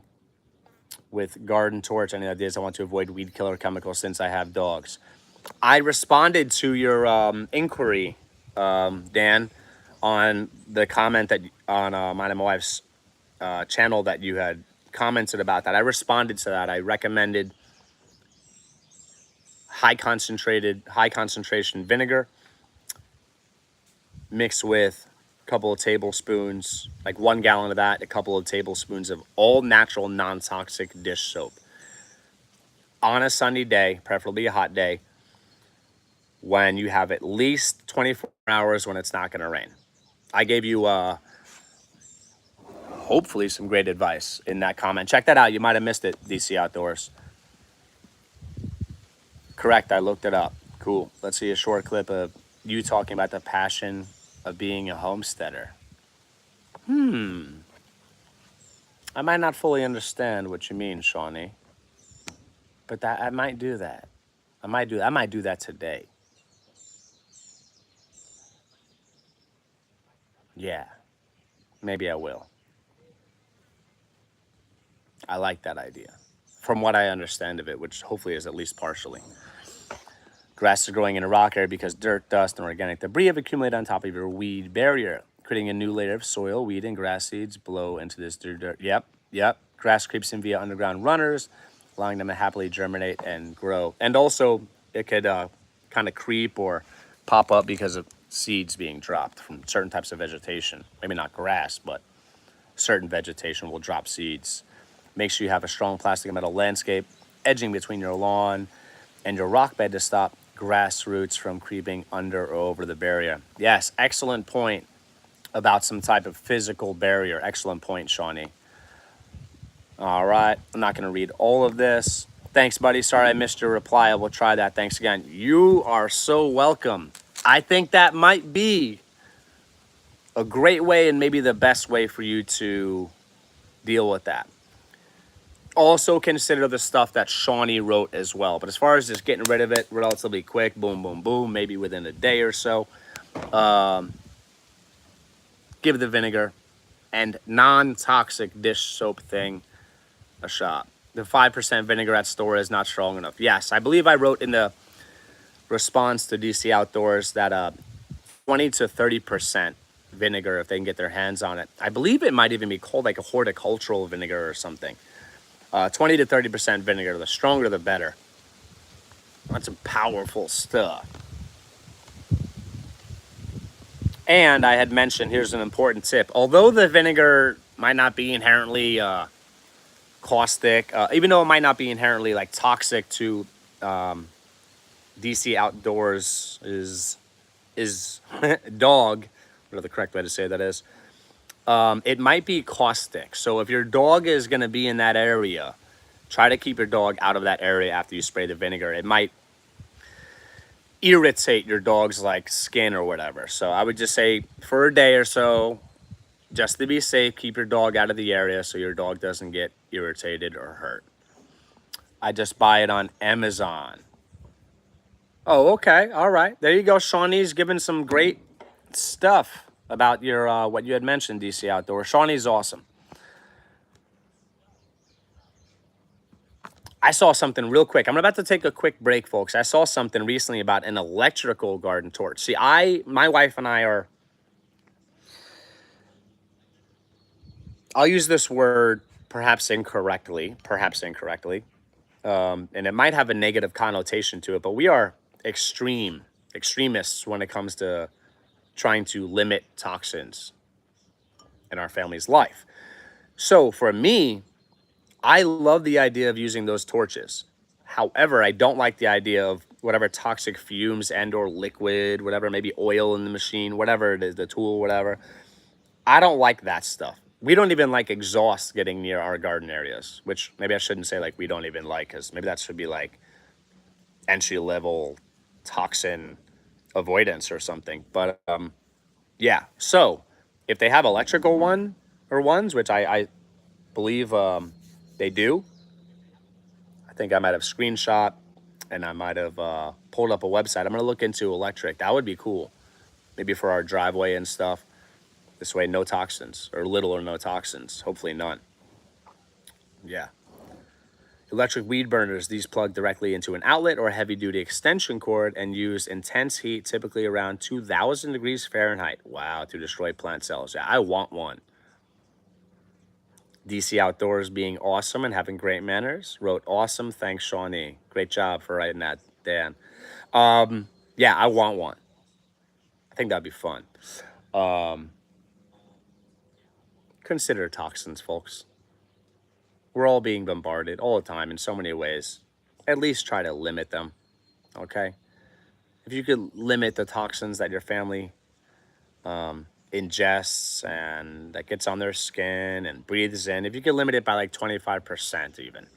with garden torch. Any ideas? I want to avoid weed killer chemicals since I have dogs. I responded to your inquiry, Dan, on the comment that on mine and my wife's channel that you had commented about that. I responded to that. I recommended high concentration vinegar mixed with a couple of tablespoons, like 1 gallon of that, a couple of tablespoons of all natural non-toxic dish soap on a sunny day, preferably a hot day, when you have at least 24 hours when it's not going to rain. I gave you hopefully some great advice in that comment. Check that out. You might have missed it, DC Outdoors. Correct, I looked it up. Cool. Let's see a short clip of you talking about the passion of being a homesteader. I might not fully understand what you mean, Shawnee, but that I might do that. I might do that today. Yeah, maybe I will. I like that idea, from what I understand of it, which hopefully is at least partially. Grass is growing in a rock area because dirt, dust, and organic debris have accumulated on top of your weed barrier, creating a new layer of soil. Weed and grass seeds blow into this dirt. Yep. Grass creeps in via underground runners, allowing them to happily germinate and grow. And also, it could kind of creep or pop up because of seeds being dropped from certain types of vegetation. Maybe not grass, but certain vegetation will drop seeds. Make sure you have a strong plastic and metal landscape edging between your lawn and your rock bed to stop grass roots from creeping under or over the barrier. Yes, excellent point about some type of physical barrier. Excellent point, Shawnee. All right, I'm not going to read all of this. Thanks, buddy. Sorry I missed your reply. I will try that. Thanks again. You are so welcome. I think that might be a great way and maybe the best way for you to deal with that. Also consider the stuff that Shawnee wrote as well. But as far as just getting rid of it relatively quick, boom, boom, boom, maybe within a day or so, give the vinegar and non-toxic dish soap thing a shot. The 5% vinegar at store is not strong enough. Yes, I believe I wrote in the response to DC Outdoors that 20 to 30% vinegar if they can get their hands on it. I believe it might even be called like a horticultural vinegar or something. 20 to 30% vinegar, the stronger the better. That's some powerful stuff. And I had mentioned, here's an important tip. Although the vinegar might not be inherently caustic, even though it might not be inherently like toxic to DC Outdoors is dog, whatever the correct way to say that is, it might be caustic. So if your dog is going to be in that area, try to keep your dog out of that area after you spray the vinegar. It might irritate your dog's like skin or whatever. So I would just say for a day or so, just to be safe, keep your dog out of the area so your dog doesn't get irritated or hurt. I just buy it on Amazon. Oh, okay. All right. There you go. Shawnee's giving some great stuff about your what you had mentioned, DC Outdoor. Shawnee's awesome. I saw something real quick. I'm about to take a quick break, folks. I saw something recently about an electrical garden torch. See, my wife and I are, I'll use this word perhaps incorrectly, and it might have a negative connotation to it, but we are extremists when it comes to trying to limit toxins in our family's life. So for me, I love the idea of using those torches. However, I don't like the idea of whatever toxic fumes and or liquid, whatever, maybe oil in the machine, whatever it is, the tool, whatever. I don't like that stuff. We don't even like exhaust getting near our garden areas, which maybe I shouldn't say like we don't even like, because maybe that should be like entry level toxin avoidance or something. But yeah, so if they have electrical ones, which I believe they do, I think I might have screenshot and I might have pulled up a website. I'm gonna look into electric. That would be cool, maybe for our driveway and stuff. This way, no toxins, or little or no toxins, hopefully none. Yeah. Electric weed burners, these plug directly into an outlet or heavy-duty extension cord and use intense heat, typically around 2,000 degrees Fahrenheit. Wow, to destroy plant cells. Yeah, I want one. DC Outdoors being awesome and having great manners. Wrote awesome, thanks Shawnee. Great job for writing that, Dan. Yeah, I want one. I think that'd be fun. Consider toxins, folks. We're all being bombarded all the time in so many ways. At least try to limit them, okay? If you could limit the toxins that your family ingests and that gets on their skin and breathes in, if you could limit it by like 25% even,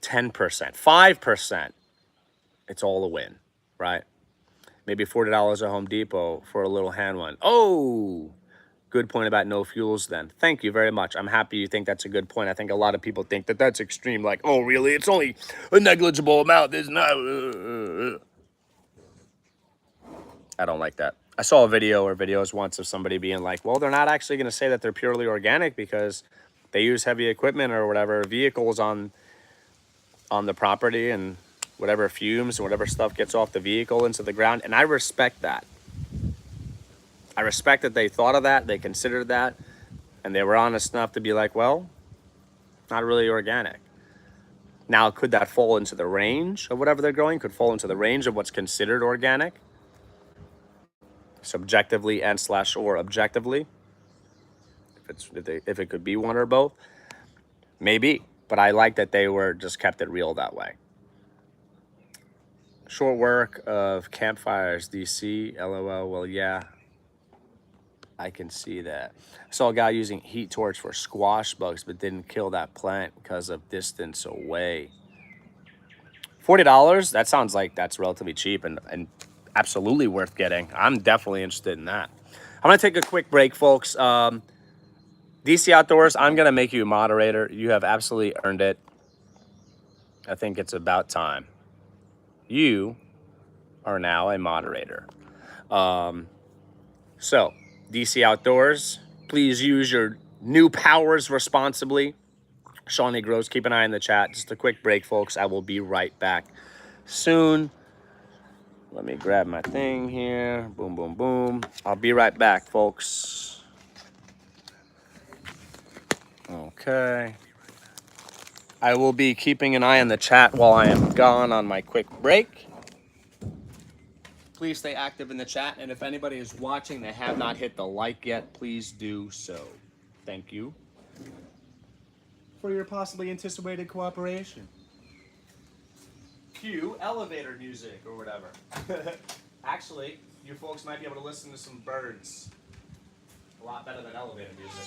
10%, 5%, it's all a win, right? Maybe $40 at Home Depot for a little hand one. Oh, good point about no fuels then. Thank you very much. I'm happy you think that's a good point. I think a lot of people think that that's extreme. Like, oh, really? It's only a negligible amount. There's not... I don't like that. I saw a video or videos once of somebody being like, well, they're not actually going to say that they're purely organic because they use heavy equipment or whatever, vehicles on the property, and whatever fumes and whatever stuff gets off the vehicle into the ground. And I respect that. I respect that they thought of that, they considered that, and they were honest enough to be like, well, not really organic. Now, could that fall into the range of whatever they're growing? Could fall into the range of what's considered organic? Subjectively and slash or objectively? If it could be one or both? Maybe. But I like that they were just kept it real that way. Short work of campfires, DC, LOL. Well, yeah, I can see that. I saw a guy using heat torch for squash bugs, but didn't kill that plant because of distance away. $40? That sounds like that's relatively cheap and absolutely worth getting. I'm definitely interested in that. I'm going to take a quick break, folks. DC Outdoors, I'm going to make you a moderator. You have absolutely earned it. I think it's about time. You are now a moderator. So, DC Outdoors, please use your new powers responsibly. Shawnee Groves, keep an eye on the chat. Just a quick break, folks. I will be right back soon. Let me grab my thing here. Boom, boom, boom. I'll be right back, folks. Okay. I will be keeping an eye on the chat while I am gone on my quick break. Please stay active in the chat. And if anybody is watching that have not hit the like yet, please do so. Thank you for your possibly anticipated cooperation. Cue elevator music or whatever. Actually, you folks might be able to listen to some birds. A lot better than elevator music.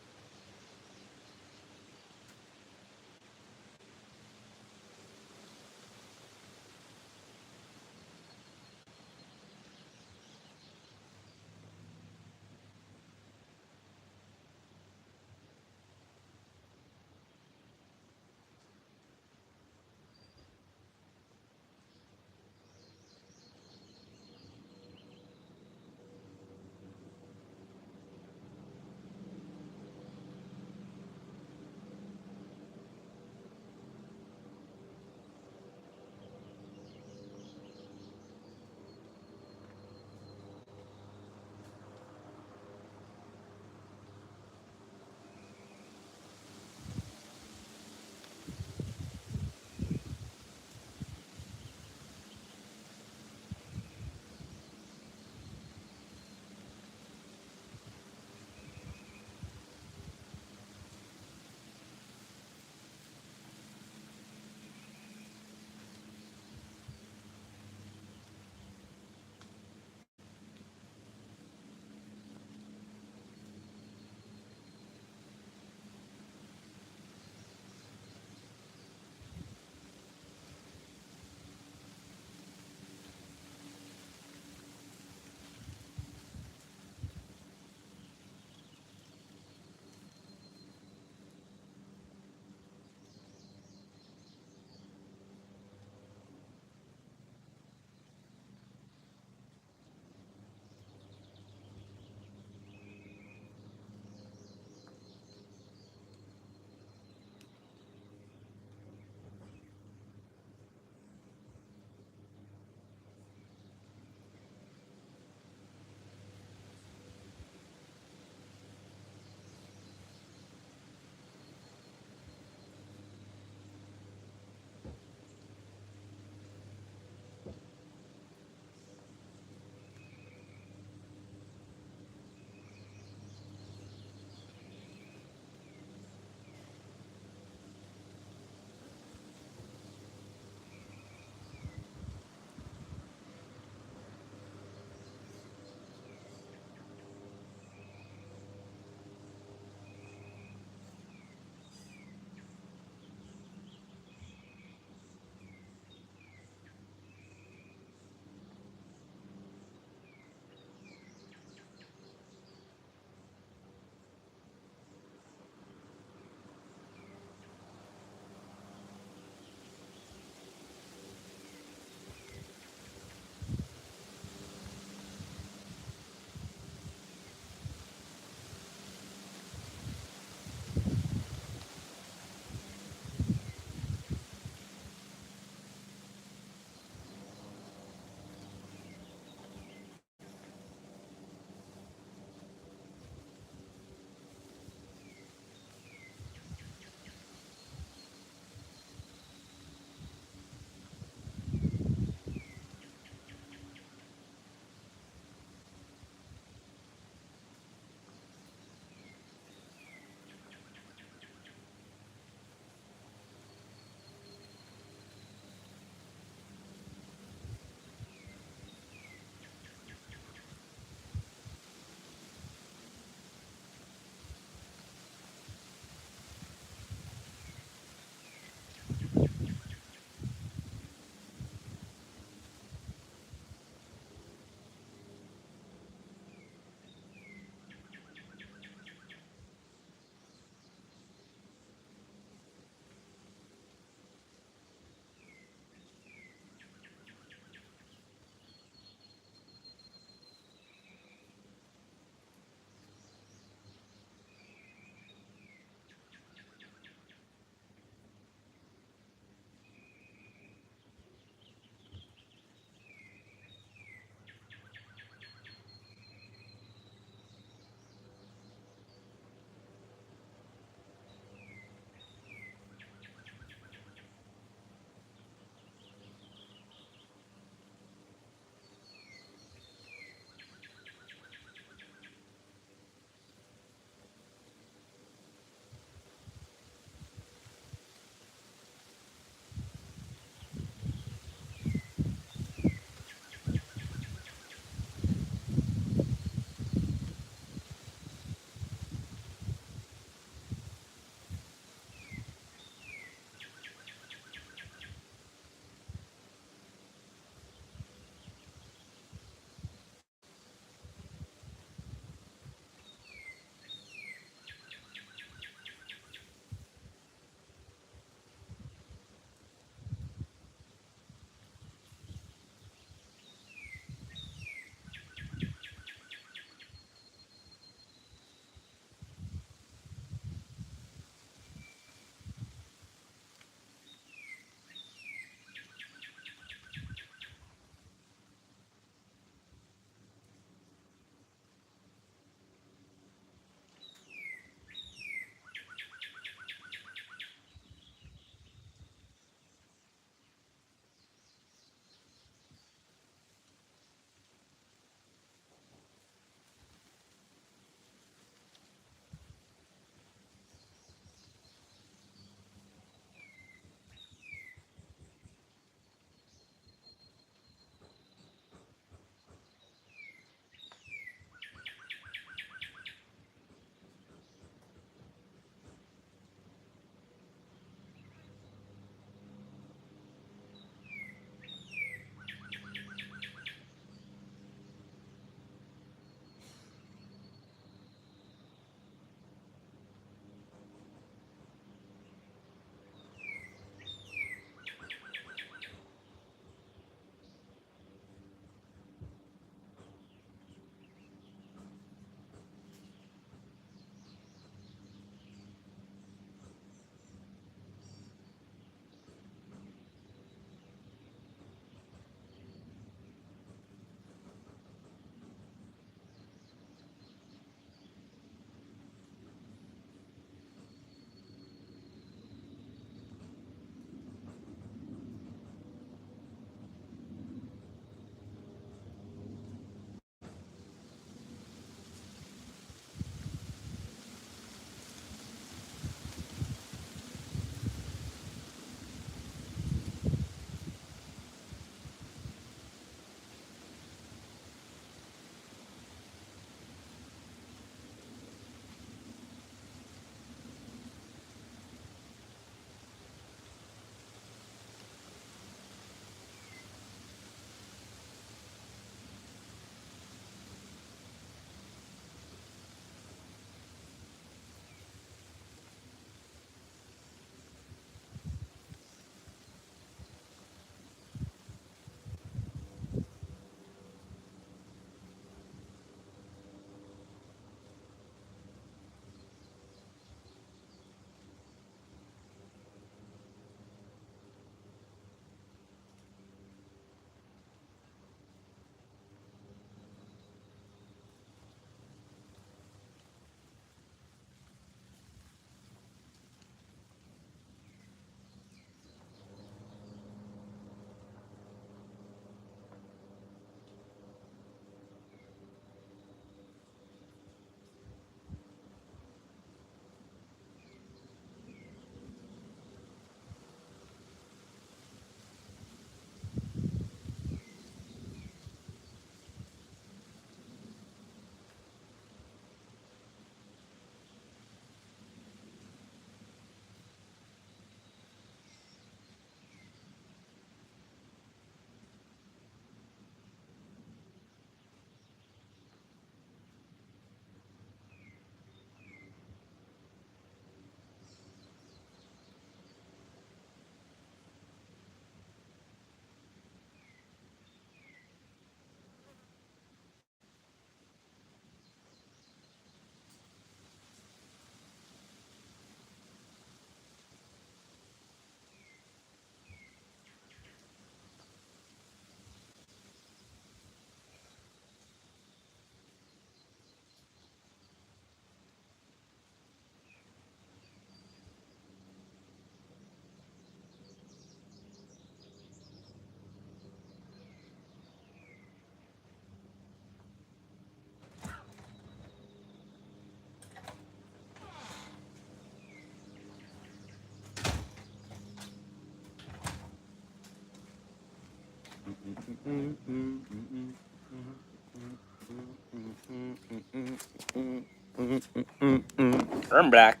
I'm back.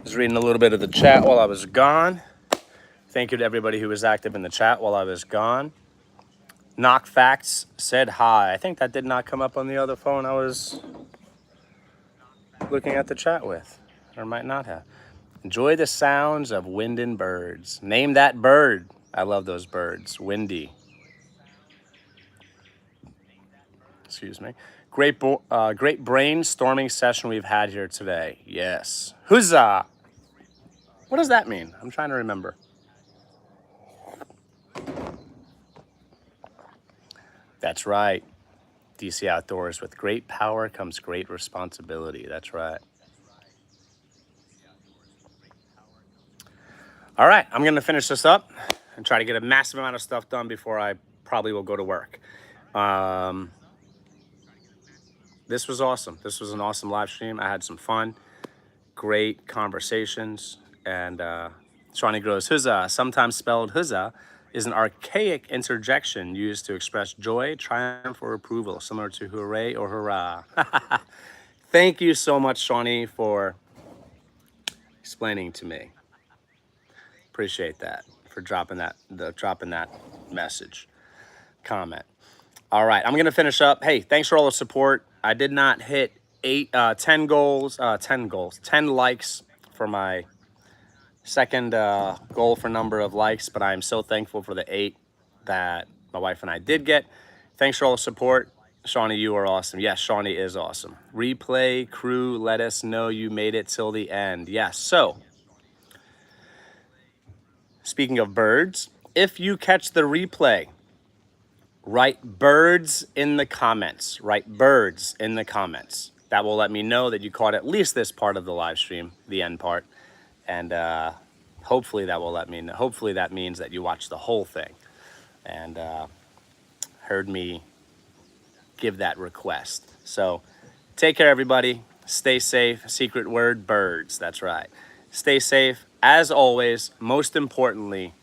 Was reading a little bit of the chat while I was gone. Thank you to everybody who was active in the chat while I was gone. Knock Facts said hi. I think that did not come up on the other phone I was looking at the chat with, or might not have. Enjoy the sounds of wind and birds. Name that bird. I love those birds. Windy. Excuse me. Great brainstorming session we've had here today. Yes. Huzzah! What does that mean? I'm trying to remember. That's right. DC Outdoors. With great power comes great responsibility. That's right. All right, I'm going to finish this up and try to get a massive amount of stuff done before I probably will go to work. This was awesome. This was an awesome live stream. I had some fun, great conversations, and Shawnee Grows Huzzah, sometimes spelled Huzzah, is an archaic interjection used to express joy, triumph, or approval, similar to hooray or hurrah. Thank you so much, Shawnee, for explaining to me. Appreciate that, for dropping that message, comment. All right, I'm gonna finish up. Hey, thanks for all the support. I did not hit 10 likes for my second goal for number of likes, but I am so thankful for the 8 that my wife and I did get. Thanks for all the support. Shawnee, you are awesome. Yes, Shawnee is awesome. Replay crew, let us know you made it till the end. Yes, so speaking of birds, if you catch the replay, write birds in the comments. Write birds in the comments. That will let me know that you caught at least this part of the live stream, the end part. And hopefully that will let me know. Hopefully that means that you watched the whole thing and heard me give that request. So take care, everybody. Stay safe. Secret word, birds. That's right. Stay safe. As always, most importantly,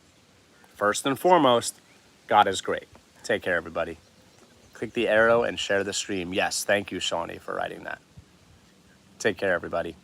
first and foremost, God is great. Take care, everybody. Click the arrow and share the stream. Yes, thank you, Shawnee, for writing that. Take care, everybody.